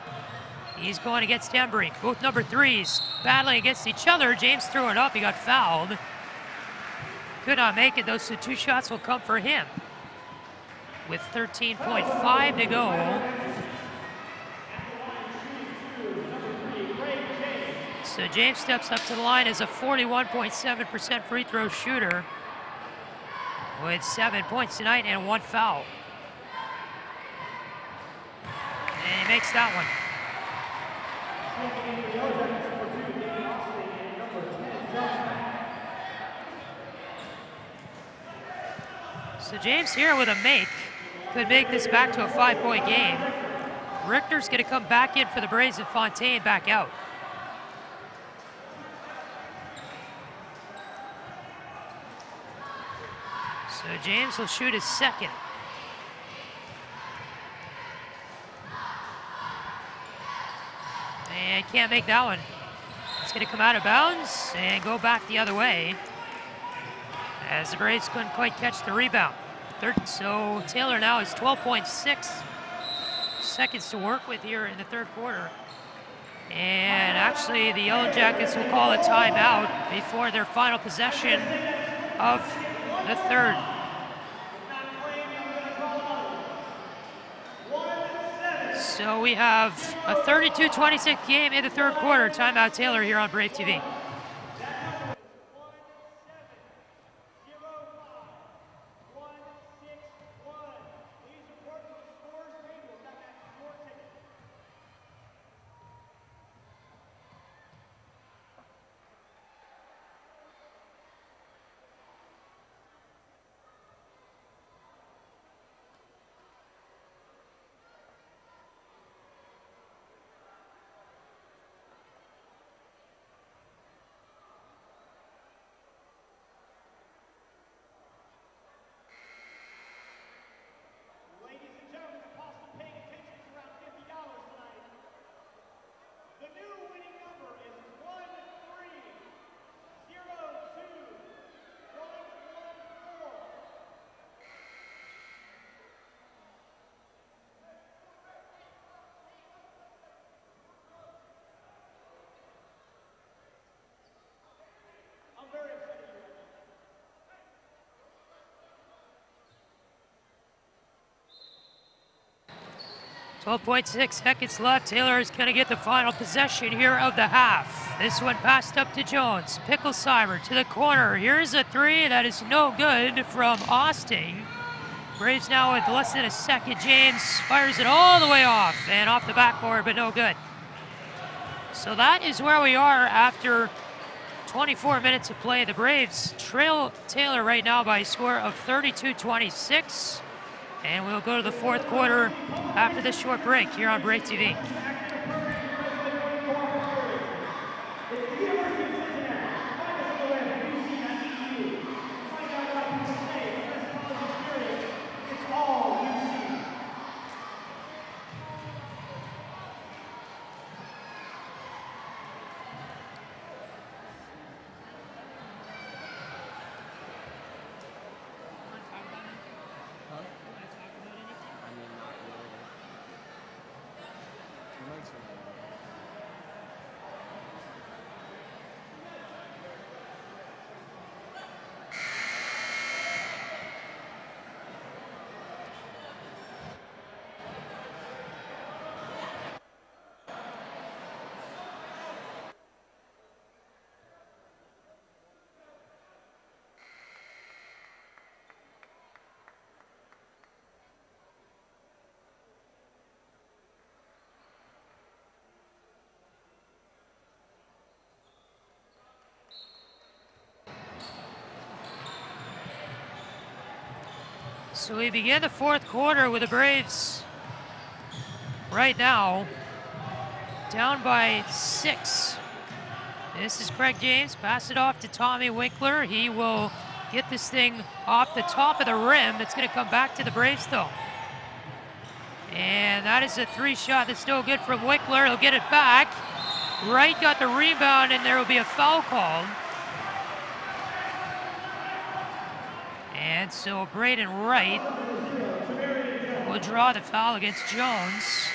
He's going against Embry. Both number threes battling against each other. James threw it up, he got fouled. Could not make it though, so 2 shots will come for him. With 13.5 to go. So James steps up to the line as a 41.7% free throw shooter with 7 points tonight and 1 foul. And he makes that one. So James here with a make. Could make this back to a 5-point game. Richter's going to come back in for the Braves and Fontaine back out. So James will shoot his second. And can't make that one. It's going to come out of bounds and go back the other way, as the Braves couldn't quite catch the rebound. So Taylor now has 12.6 seconds to work with here in the third quarter. And actually the Yellow Jackets will call a timeout before their final possession of the third. So we have a 32-26 game in the third quarter. Timeout Taylor here on Brave TV. I'm very upset at you. 12.6 seconds left. Taylor is going to get the final possession here of the half. This one passed up to Jones. Picklesheimer to the corner. Here's a three that is no good from Austin. Braves now with less than a second. James fires it all the way off and off the backboard, but no good. So that is where we are after 24 minutes of play. The Braves trail Taylor right now by a score of 32-26. And we'll go to the fourth quarter after this short break here on Brave TV. So we begin the fourth quarter with the Braves right now down by 6. This is Craig James. Pass it off to Tommy Winkler. He will get this thing off the top of the rim. It's going to come back to the Braves, though. And that is a 3-shot that's no good from Winkler. He'll get it back. Wright got the rebound, and there will be a foul called. And so Braden Wright will draw the foul against Jones.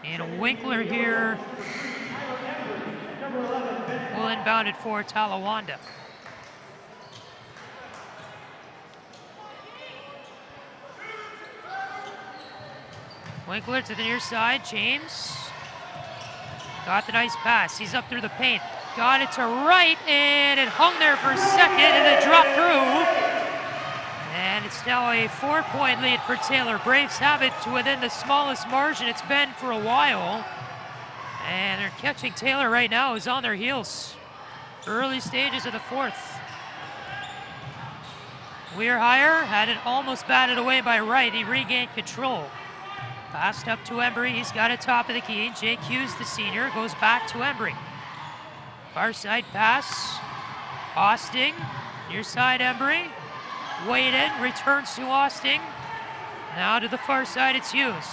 And Winkler here will inbound it for Talawanda. Winkler to the near side. James got the nice pass. He's up through the paint. Got it to Wright, and it hung there for a second, and then dropped through. And it's now a 4-point lead for Taylor. Braves have it to within the smallest margin it's been for a while. And they're catching Taylor right now, who's on their heels. Early stages of the fourth. Weirhire had it almost batted away by Wright. He regained control. Passed up to Embry. He's got it top of the key. Jake Hughes, the senior, goes back to Embry. Far side pass. Austin. Near side Embry. Waited. Returns to Austin. Now to the far side, it's Hughes.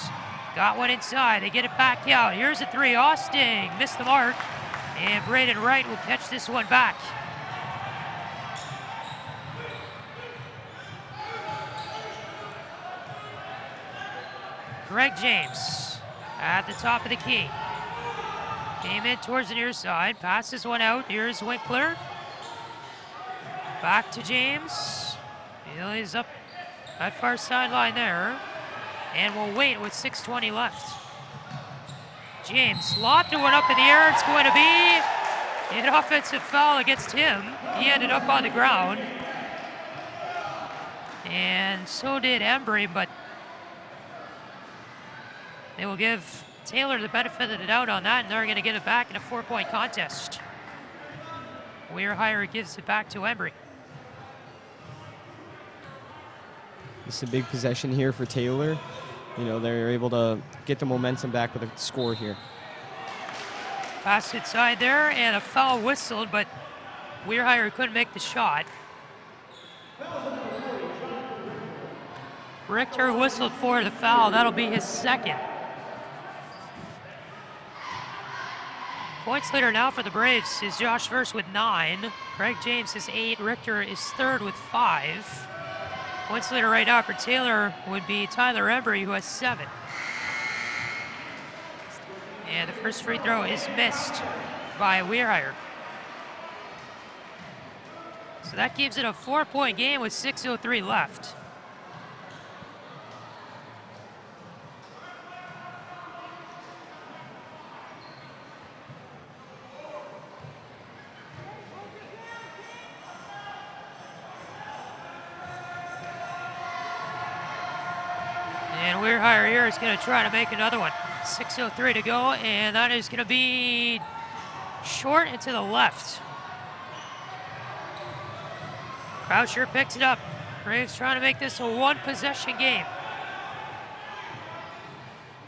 Got one inside. They get it back out. Here's a 3. Austin missed the mark. And Braden Wright will catch this one back. Greg James at the top of the key. Came in towards the near side. Passes one out. Here's Winkler. Back to James. He's up that far sideline there. And we'll wait with 6:20 left. James lofted one up in the air. It's going to be an offensive foul against him. He ended up on the ground. And so did Embry, but they will give Taylor the benefit of the doubt on that, and they're going to get it back in a 4-point contest. Weirhire gives it back to Embry. It's a big possession here for Taylor. You know, they're able to get the momentum back with a score here. Pass inside there, and a foul whistled, but Weirhire couldn't make the shot. Richter whistled for the foul. That'll be his second. Points leader now for the Braves is Josh Verse with 9. Craig James is 8. Richter is third with 5. Points leader right now for Taylor would be Tyler Embry, who has 7. And the first free throw is missed by Weirhire. So that keeps it a 4-point game with 6:03 left. And Weirhire here is going to try to make another one. 6:03 to go, and that is going to be short and to the left. Croucher picks it up. Braves trying to make this a 1-possession game.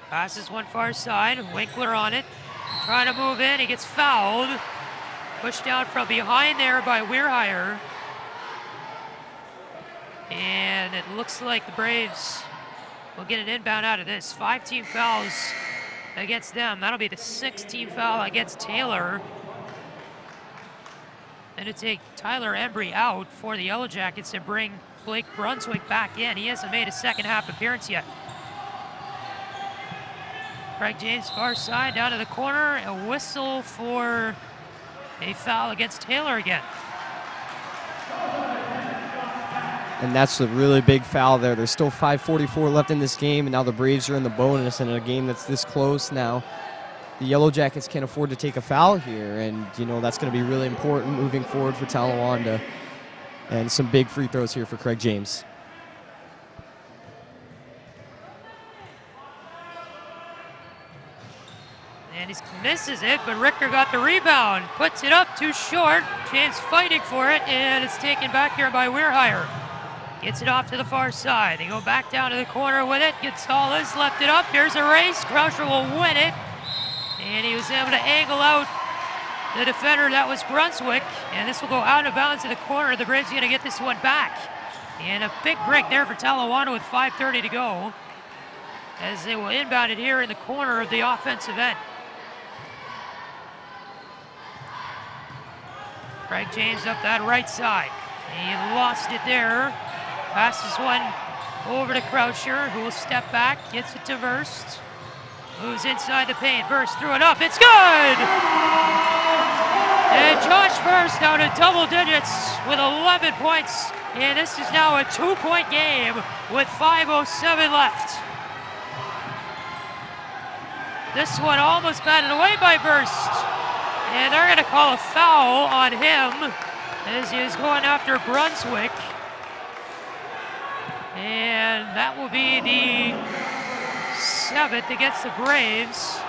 Passes one far side. Winkler on it. Trying to move in. He gets fouled. Pushed down from behind there by Weirhire. And it looks like the Braves will get an inbound out of this. 5 team fouls against them. That'll be the 6th team foul against Taylor. And to take Tyler Embry out for the Yellow Jackets and bring Blake Brunswick back in. He hasn't made a second half appearance yet. Craig James far side down to the corner. A whistle for a foul against Taylor again. And that's a really big foul there. There's still 5:44 left in this game, and now the Braves are in the bonus. And in a game that's this close now, the Yellow Jackets can't afford to take a foul here. And, you know, that's going to be really important moving forward for Talawanda. And some big free throws here for Craig James. And he misses it, but Richter got the rebound. Puts it up too short. James fighting for it, and it's taken back here by Weirhire. Gets it off to the far side. They go back down to the corner with it. Gonzalez left it up. Here's a race. Croucher will win it. And he was able to angle out the defender. That was Brunswick. And this will go out of bounds to the corner. The Braves are going to get this one back. And a big break there for Talawanda with 5:30 to go, as they will inbound it here in the corner of the offensive end. Craig James up that right side. He lost it there. Passes one over to Croucher, who will step back, gets it to Verst. Moves inside the paint. Verst threw it up. It's good! And Josh Verst down to double digits with 11 points. And this is now a 2-point game with 5:07 left. This one almost batted away by Verst. And they're going to call a foul on him as he is going after Brunswick. And that will be the 7th against the Braves.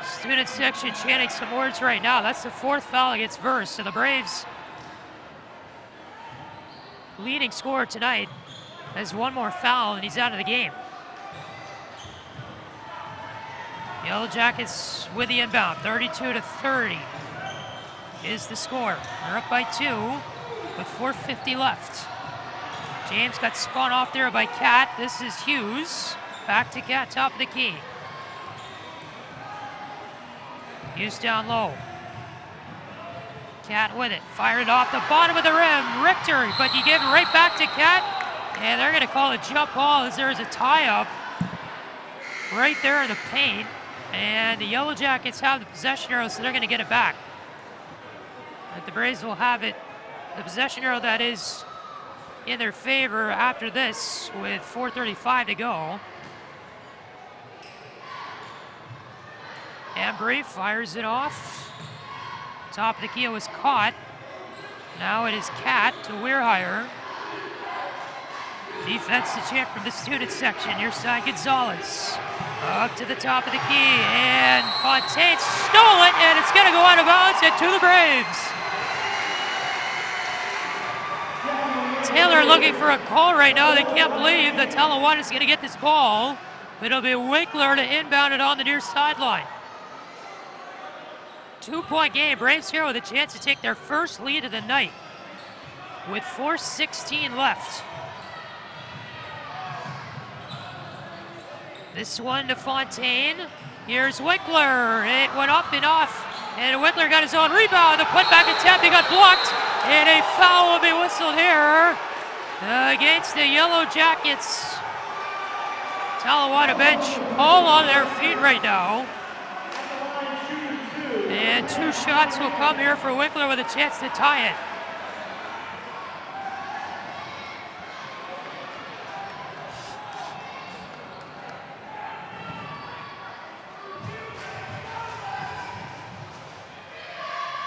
Student section chanting some words right now. That's the 4th foul against Verst. So the Braves, leading scorer tonight, has one more foul and he's out of the game. Yellow Jackets with the inbound. 32-30 is the score. They're up by 2 with 4:50 left. James got spun off there by Cat. This is Hughes. Back to Cat, top of the key. Hughes down low. Cat with it. Fired it off the bottom of the rim. Richter, but he gave it right back to Cat. And they're going to call a jump ball as there's a tie-up right there in the paint. And the Yellow Jackets have the possession arrow, so they're going to get it back. But the Braves will have it, the possession arrow that is in their favor after this with 4:35 to go. Embry fires it off. Top of the key was caught. Now it is Cat to Weirhire. Defense to check from the student section. Near side Gonzalez. Up to the top of the key. And Fontaine stole it, and it's going to go out of bounds and to the Braves. Taylor looking for a call right now. They can't believe that Talawanda is going to get this ball. But it'll be Winkler to inbound it on the near sideline. 2-point game. Braves here with a chance to take their first lead of the night with 4:16 left. This one to Fontaine. Here's Winkler. It went up and off. And Winkler got his own rebound. The putback attempt, he got blocked. And a foul will be whistled here against the Yellow Jackets. Talawanda bench all on their feet right now. And 2 shots will come here for Winkler with a chance to tie it.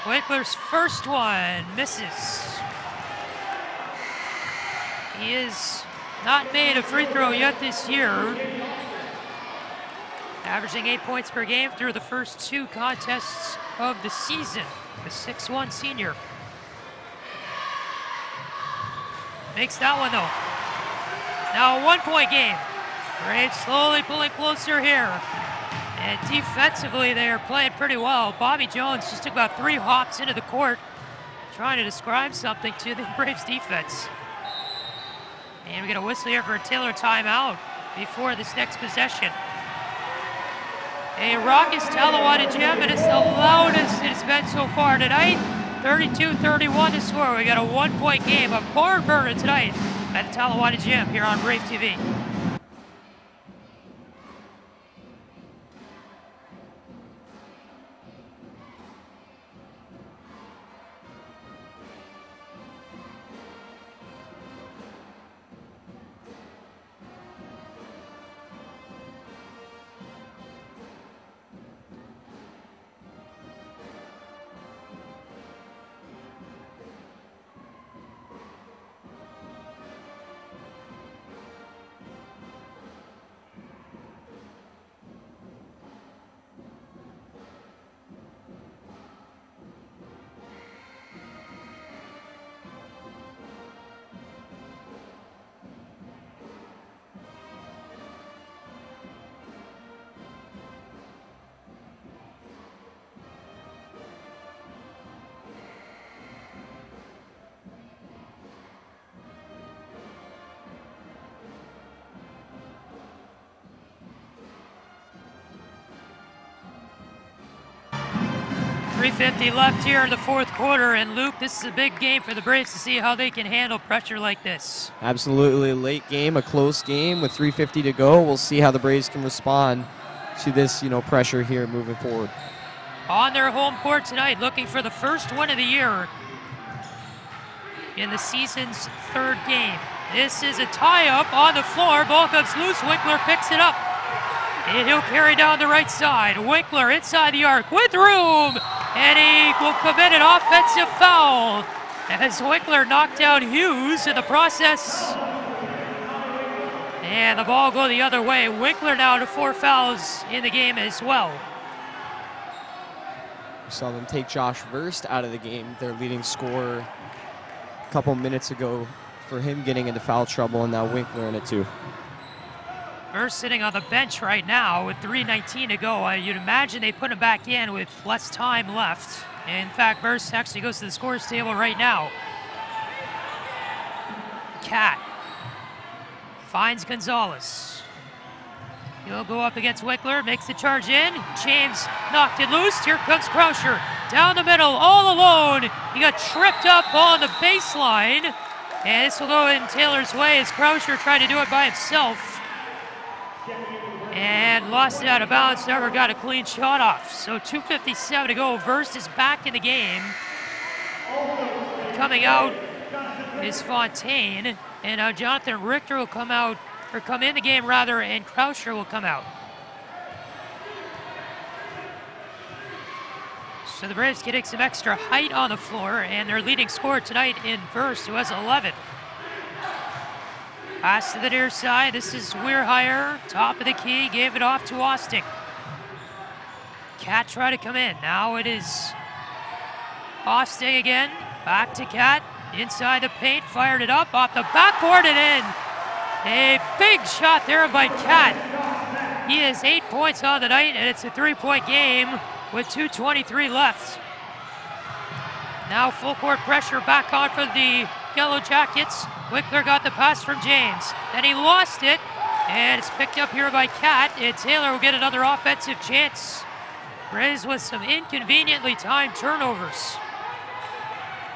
Winkler's first one misses. He has not made a free throw yet this year. Averaging 8 points per game through the first 2 contests of the season. The 6'1" senior. Makes that one though. Now a 1-point game. Braves slowly pulling closer here. And defensively, they are playing pretty well. Bobby Jones just took about 3 hops into the court, trying to describe something to the Braves defense. And we get a whistle here for a Taylor timeout before this next possession. A raucous Talawanda gym, and it's the loudest it's been so far tonight. 32-31 to score. We got a 1-point game, a barn burner tonight at the Talawanda gym here on Brave TV. 3:50 left here in the fourth quarter, and Luke, this is a big game for the Braves to see how they can handle pressure like this. Absolutely, late game, a close game with 3:50 to go. We'll see how the Braves can respond to this, pressure here moving forward. On their home court tonight, looking for the first win of the year in the season's third game. This is a tie-up on the floor. Ball comes loose. Winkler picks it up. And he'll carry down the right side. Winkler inside the arc with room. And he will commit an offensive foul as Winkler knocked down Hughes in the process. And the ball go the other way. Winkler now to 4 fouls in the game as well. We saw them take Josh Verst out of the game, their leading scorer, a couple minutes ago, for him getting into foul trouble, and now Winkler in it too. Verst sitting on the bench right now with 3:19 to go. You'd imagine they put him back in with less time left. And in fact, Verst actually goes to the scores table right now. Cat finds Gonzalez. He'll go up against Winkler, makes the charge in. James knocked it loose. Here comes Krauscher. Down the middle, all alone. He got tripped up on the baseline. And this will go in Taylor's way as Krauscher tried to do it by himself. And lost it out of bounds, never got a clean shot off. So 2:57 to go. Verst is back in the game. Coming out is Fontaine. And now Jonathan Richter will come out, or come in the game rather, and Krauscher will come out. So the Braves getting some extra height on the floor, and their leading scorer tonight in Verst, who has 11. Pass to the near side. This is Weirhire, top of the key, gave it off to Austin. Cat tried to come in. Now it is Austin again. Back to Cat. Inside the paint, fired it up, off the backboard and in. A big shot there by Cat. He has 8 points on the night, and it's a 3-point game with 2:23 left. Now full court pressure back on for the Yellow Jackets. Winkler got the pass from James. Then he lost it, and it's picked up here by Cat, and Taylor will get another offensive chance. Braves with some inconveniently timed turnovers.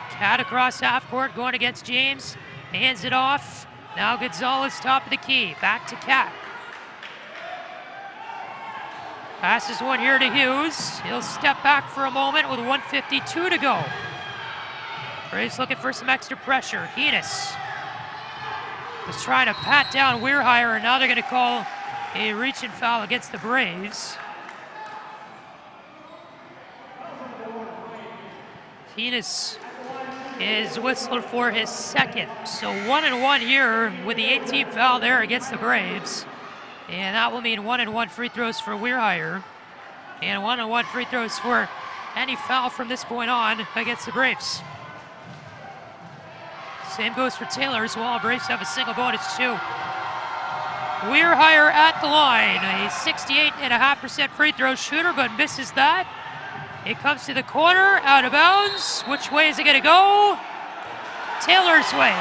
Cat across half court going against James. Hands it off. Now Gonzalez top of the key. Back to Cat. Passes one here to Hughes. He'll step back for a moment with 1:52 to go. Braves looking for some extra pressure. Heenis was trying to pat down Weirhire, and now they're going to call a reach and foul against the Braves. Heenis is whistled for his second. So 1-1 here with the 8th foul there against the Braves. And that will mean 1-1 free throws for Weirhire. And 1-1 free throws for any foul from this point on against the Braves. Same goes for Taylor as well. Braves have a single bonus too. Weirhire at the line. A 68.5% free throw shooter, but misses that. It comes to the corner, out of bounds. Which way is it going to go? Taylor's way.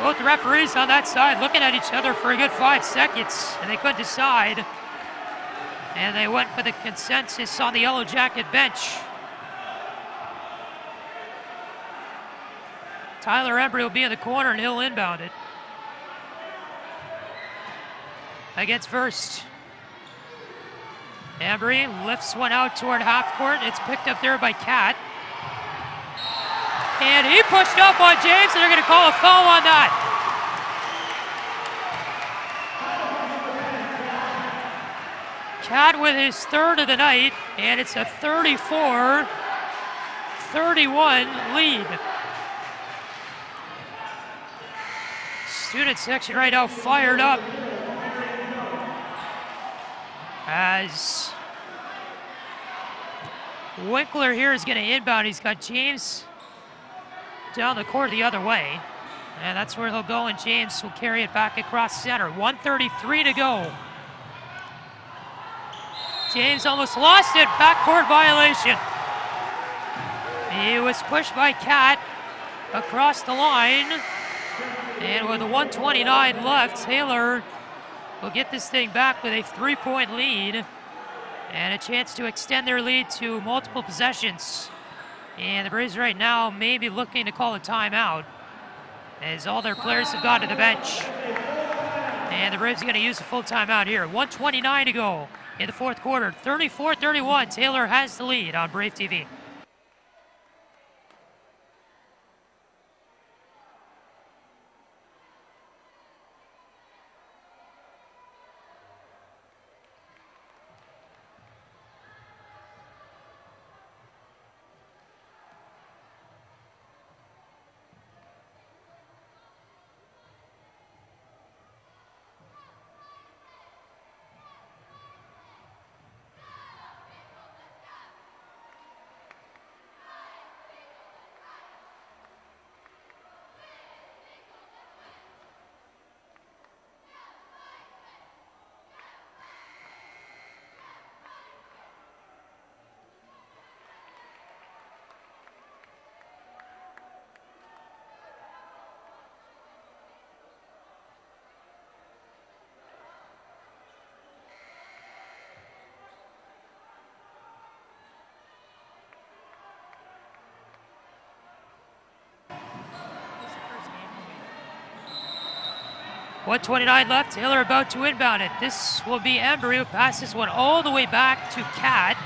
Both referees on that side looking at each other for a good 5 seconds, and they couldn't decide. And they went for the consensus on the Yellow Jacket bench. Tyler Embry will be in the corner, and he'll inbound it. Against Verst. Embry lifts one out toward half court. It's picked up there by Cat. And he pushed up on James, and they're going to call a foul on that. Cat with his third of the night, and it's a 34-31 lead. Student section right now fired up as Winkler here is going to inbound. He's got James down the court the other way, and that's where he'll go, and James will carry it back across center. 1:33 to go. James almost lost it. Backcourt violation. He was pushed by Cat across the line. And with 1:29 left, Taylor will get this thing back with a 3-point lead. And a chance to extend their lead to multiple possessions. And the Braves right now may be looking to call a timeout, as all their players have gone to the bench. And the Braves are going to use a full timeout here. 1:29 to go in the fourth quarter. 34-31. Taylor has the lead on Brave TV. .129 left. Taylor about to inbound it. This will be Embry who passes one all the way back to Cat.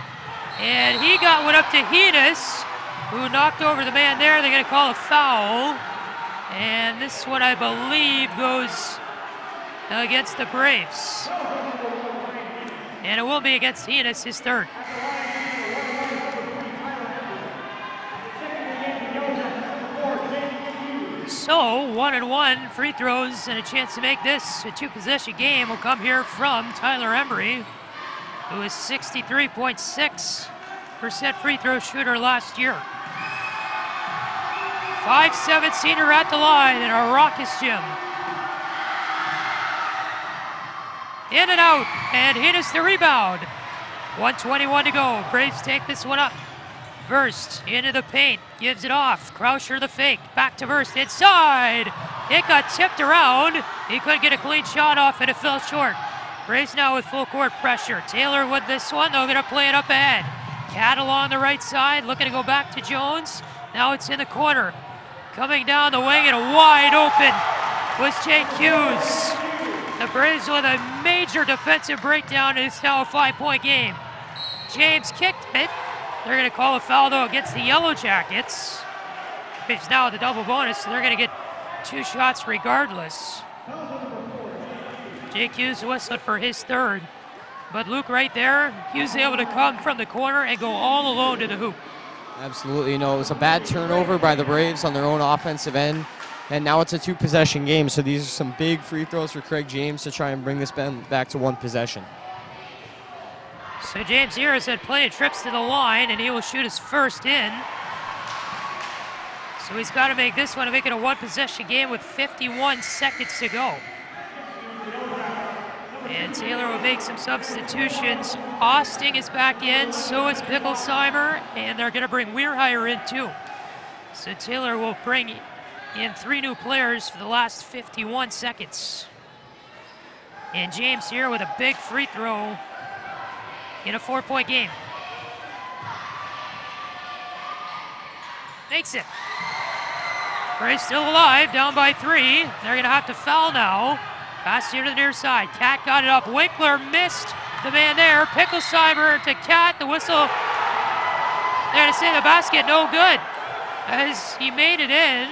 And he got one up to Heenis, who knocked over the man there. They're going to call a foul. And this one, I believe, goes against the Braves. And it will be against Heenis, his third. So 1-1 free throws and a chance to make this a two-possession game will come here from Tyler Embry, who is 63.6% free throw shooter last year. 5'7" senior at the line in a raucous gym. In and out, and Heenis the rebound. 1:21 to go. Braves take this one up. Verst into the paint, gives it off. Krauscher the fake, back to Verst inside. It got tipped around. He couldn't get a clean shot off and it fell short. Braves now with full court pressure. Taylor with this one, they're gonna play it up ahead. Cat along the right side, looking to go back to Jones. Now it's in the corner. Coming down the wing and wide open was Jake Hughes. The Braves with a major defensive breakdown, and it's now a 5-point game. James kicked it. They're going to call a foul, though, against the Yellow Jackets. It's now the double bonus, so they're going to get 2 shots regardless. Jake Hughes whistled for his third. But Luke right there, he was able to come from the corner and go all alone to the hoop. Absolutely. You know, it was a bad turnover by the Braves on their own offensive end. And now it's a 2-possession game, so these are some big free throws for Craig James to try and bring this back to 1 possession. So James here has had plenty of trips to the line, and he will shoot his first in. So he's got to make this one to make it a 1-possession game with 51 seconds to go. And Taylor will make some substitutions. Osting is back in, so is Picklesheimer, and they're going to bring Weirhire in too. So Taylor will bring in 3 new players for the last 51 seconds. And James here with a big free throw in a 4-point game. Makes it. Braves still alive, down by 3. They're gonna have to foul now. Pass here to the near side. Cat got it up. Winkler missed the man there. Picklesheimer to Cat. The whistle. They're gonna say the basket no good, as he made it in.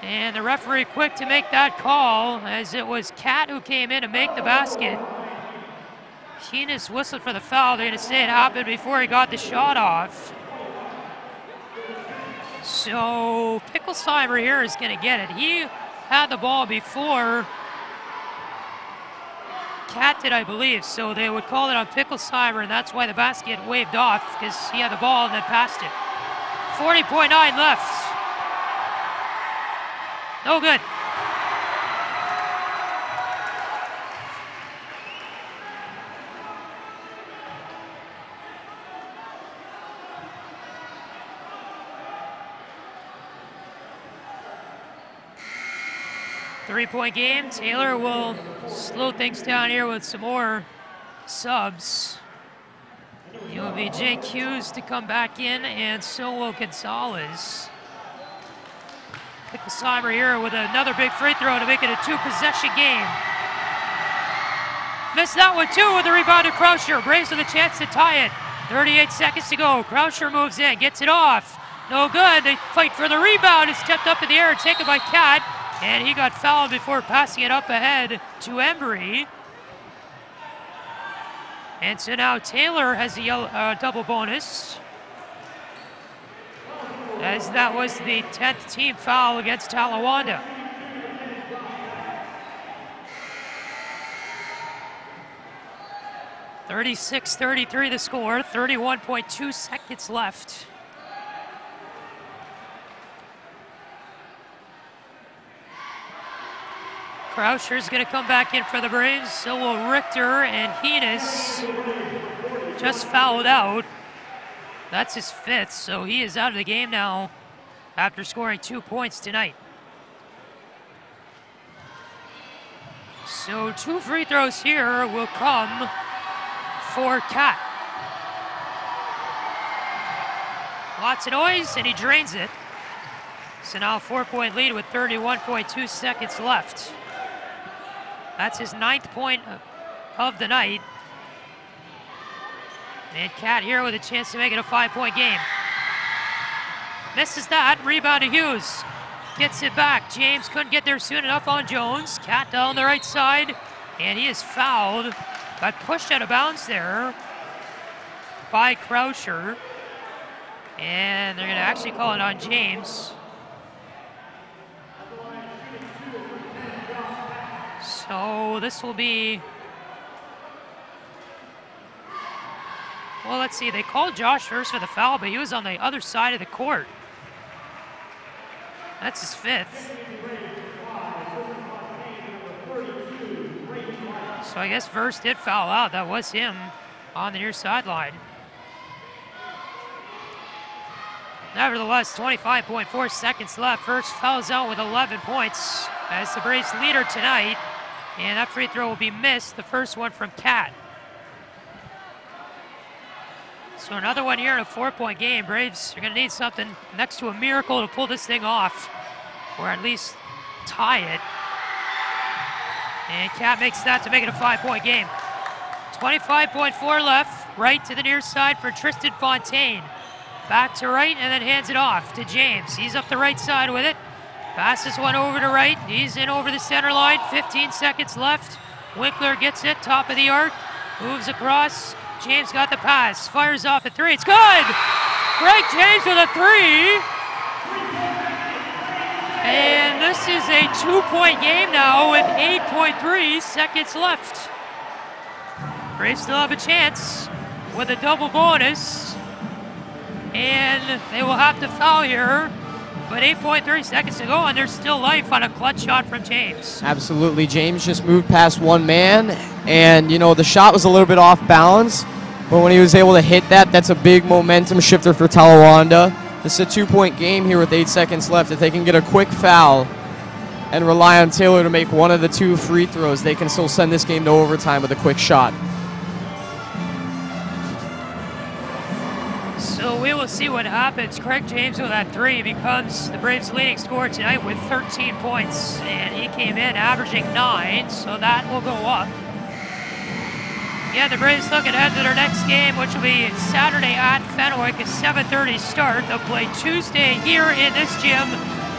And the referee quick to make that call, as it was Cat who came in to make the basket. Heenis whistled for the foul. They're going to say it happened before he got the shot off. So Picklesheimer here is going to get it. He had the ball before Cat did, I believe. So they would call it on Picklesheimer, and that's why the basket waved off, because he had the ball and then passed it. 40.9 left. No good. Three-point game. Taylor will slow things down here with some more subs. It will be Jake Hughes to come back in, and so will Gonzalez. Picklesheimer here with another big free throw to make it a 2-possession game. Missed that one too with the rebound to Croucher. Braves with a chance to tie it. 38 seconds to go. Croucher moves in, gets it off. No good. They fight for the rebound. It's tipped up in the air, taken by Cat, and he got fouled before passing it up ahead to Embry. And so now Taylor has a double bonus, as that was the 10th team foul against Talawanda. (36-33) the score, 31.2 seconds left. Croucher's going to come back in for the Braves, so will Richter, and Heenis just fouled out. That's his 5th, so he is out of the game now after scoring 2 points tonight. So 2 free throws here will come for Cat. Lots of noise, and he drains it. So now a 4-point lead with 31.2 seconds left. That's his 9th point of the night. And Cat here with a chance to make it a 5-point game. Misses that, rebound to Hughes. Gets it back, James couldn't get there soon enough on Jones. Cat down the right side, and he is fouled. Got pushed out of bounds there by Croucher. And they're gonna actually call it on James. So this will be, well, let's see, they called Josh first for the foul, but he was on the other side of the court. That's his 5th. So I guess Verse did foul out. That was him on the near sideline. Nevertheless, 25.4 seconds left. Verse fouls out with 11 points as the Braves leader tonight. And that free throw will be missed, the first one from Cat. So another one here in a 4-point game. Braves are going to need something next to a miracle to pull this thing off, or at least tie it. And Cat makes that to make it a 5-point game. 25.4 left, right to the near side for Tristan Fontaine. Back to right and then hands it off to James. He's up the right side with it. Passes one over to right. He's in over the center line. 15 seconds left. Winkler gets it, top of the arc. Moves across. James got the pass. Fires off a 3. It's good! Greg James with a 3. And this is a 2-point game now with 8.3 seconds left. Braves still have a chance with a double bonus. And they will have to foul here. But 8.3 seconds to go, and there's still life on a clutch shot from James. Absolutely. James just moved past one man, and, you know, the shot was a little bit off balance, but when he was able to hit that, that's a big momentum shifter for Talawanda. This is a 2-point game here with 8 seconds left. If they can get a quick foul and rely on Taylor to make one of the 2 free throws, they can still send this game to overtime with a quick shot. So we will see what happens. Craig James with that 3 becomes the Braves' leading scorer tonight with 13 points. And he came in averaging 9, so that will go up. Yeah, the Braves look ahead to their next game, which will be Saturday at Fenwick, a 7:30 start. They'll play Tuesday here in this gym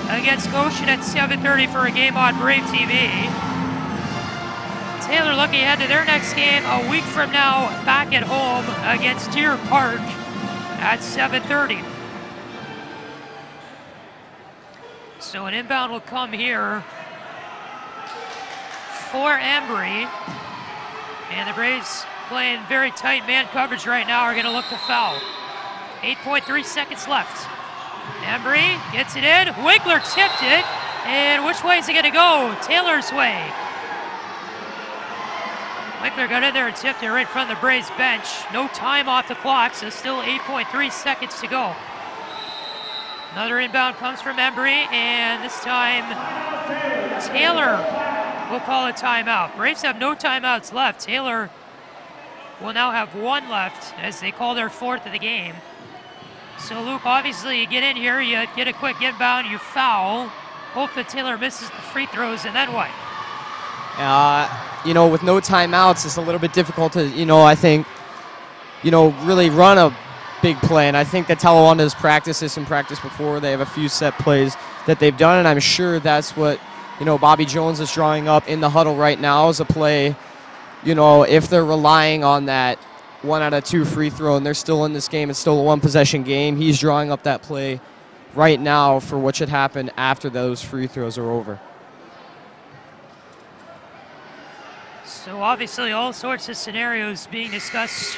against Goshen at 7:30 for a game on Brave TV. Taylor looking ahead to their next game a week from now, back at home against Deer Park at 7:30. So an inbound will come here for Embry. And the Braves, playing very tight man coverage right now, are going to look to foul. 8.3 seconds left. Embry gets it in. Winkler tipped it. And which way is it going to go? Taylor's way. Winkler got in there and tipped it right in front of the Braves bench. No time off the clock, so still 8.3 seconds to go. Another inbound comes from Embry, and this time Taylor will call a timeout. Braves have no timeouts left. Taylor will now have 1 left as they call their 4th of the game. So Luke, obviously you get in here, you get a quick inbound, you foul, hope that Taylor misses the free throws, and then what? You know, with no timeouts, it's a little bit difficult to, you know, I think, you know, really run a big play. And I think that Talawanda has practiced this in practice before. They have a few set plays that they've done, and I'm sure that's what, you know, Bobby Jones is drawing up in the huddle right now as a play. You know, if they're relying on that 1 out of 2 free throw and they're still in this game, it's still a 1-possession game, he's drawing up that play right now for what should happen after those free throws are over. So obviously all sorts of scenarios being discussed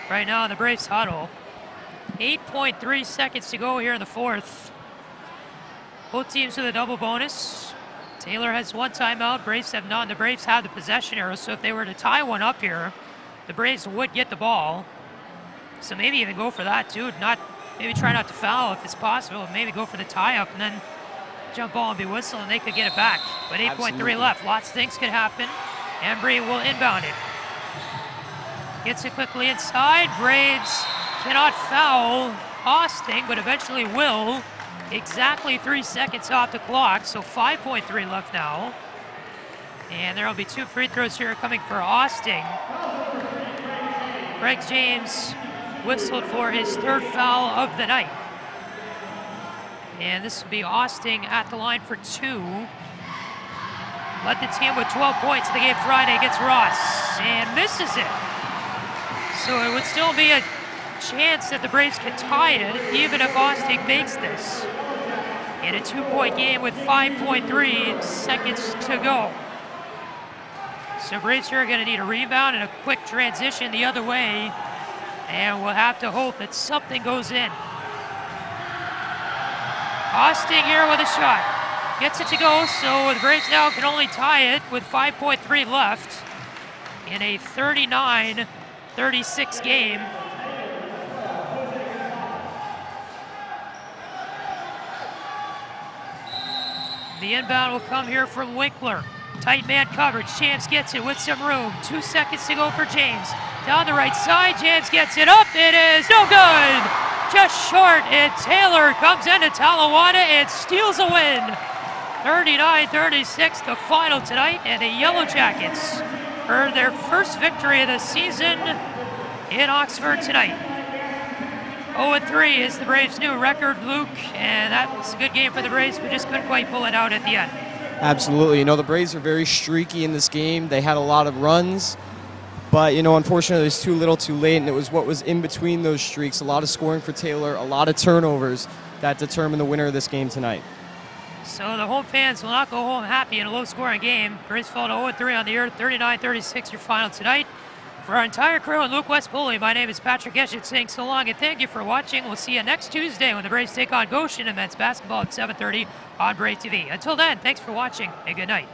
right now in the Braves huddle. 8.3 seconds to go here in the 4th. Both teams with a double bonus. Taylor has 1 timeout, Braves have none. The Braves have the possession arrow, so if they were to tie one up here, the Braves would get the ball. So maybe even go for that too. Maybe try not to foul if it's possible. Maybe go for the tie-up and then jump ball and be whistled and they could get it back. But 8.3 left. Lots of things could happen. Embry will inbound it. Gets it quickly inside. Braves cannot foul Austin, but eventually will. Exactly 3 seconds off the clock, so 5.3 left now. And there will be 2 free throws here coming for Austin. Craig James whistled for his 3rd foul of the night. And this will be Austin at the line for 2. Led the team with 12 points in the game Friday against Ross, and misses it. So it would still be a chance that the Braves could tie it, even if Austin makes this. In a 2-point game with 5.3 seconds to go. So Braves here are going to need a rebound and a quick transition the other way, and we'll have to hope that something goes in. Austin here with a shot. Gets it to go, so the Braves now can only tie it with 5.3 left in a 39-36 game. The inbound will come here from Winkler. Tight man coverage. James gets it with some room. 2 seconds to go for James. Down the right side, James gets it up. It is no good. Just short, and Taylor comes into Talawanda and steals a win. 39-36, the final tonight, and the Yellow Jackets earn their first victory of the season in Oxford tonight. 0-3 is the Braves' new record, Luke, and that was a good game for the Braves, but just couldn't quite pull it out at the end. Absolutely. You know, the Braves are very streaky in this game. They had a lot of runs, but, you know, unfortunately, it was too little too late, and it was what was in between those streaks. A lot of scoring for Taylor, a lot of turnovers that determined the winner of this game tonight. So the home fans will not go home happy in a low-scoring game. Braves fall to 0-3 on the year, 39-36 your final tonight. For our entire crew and Luke Westpoley, my name is Patrick Eschett saying so long and thank you for watching. We'll see you next Tuesday when the Braves take on Goshen and men's basketball at 7:30 on Brave TV. Until then, thanks for watching and good night.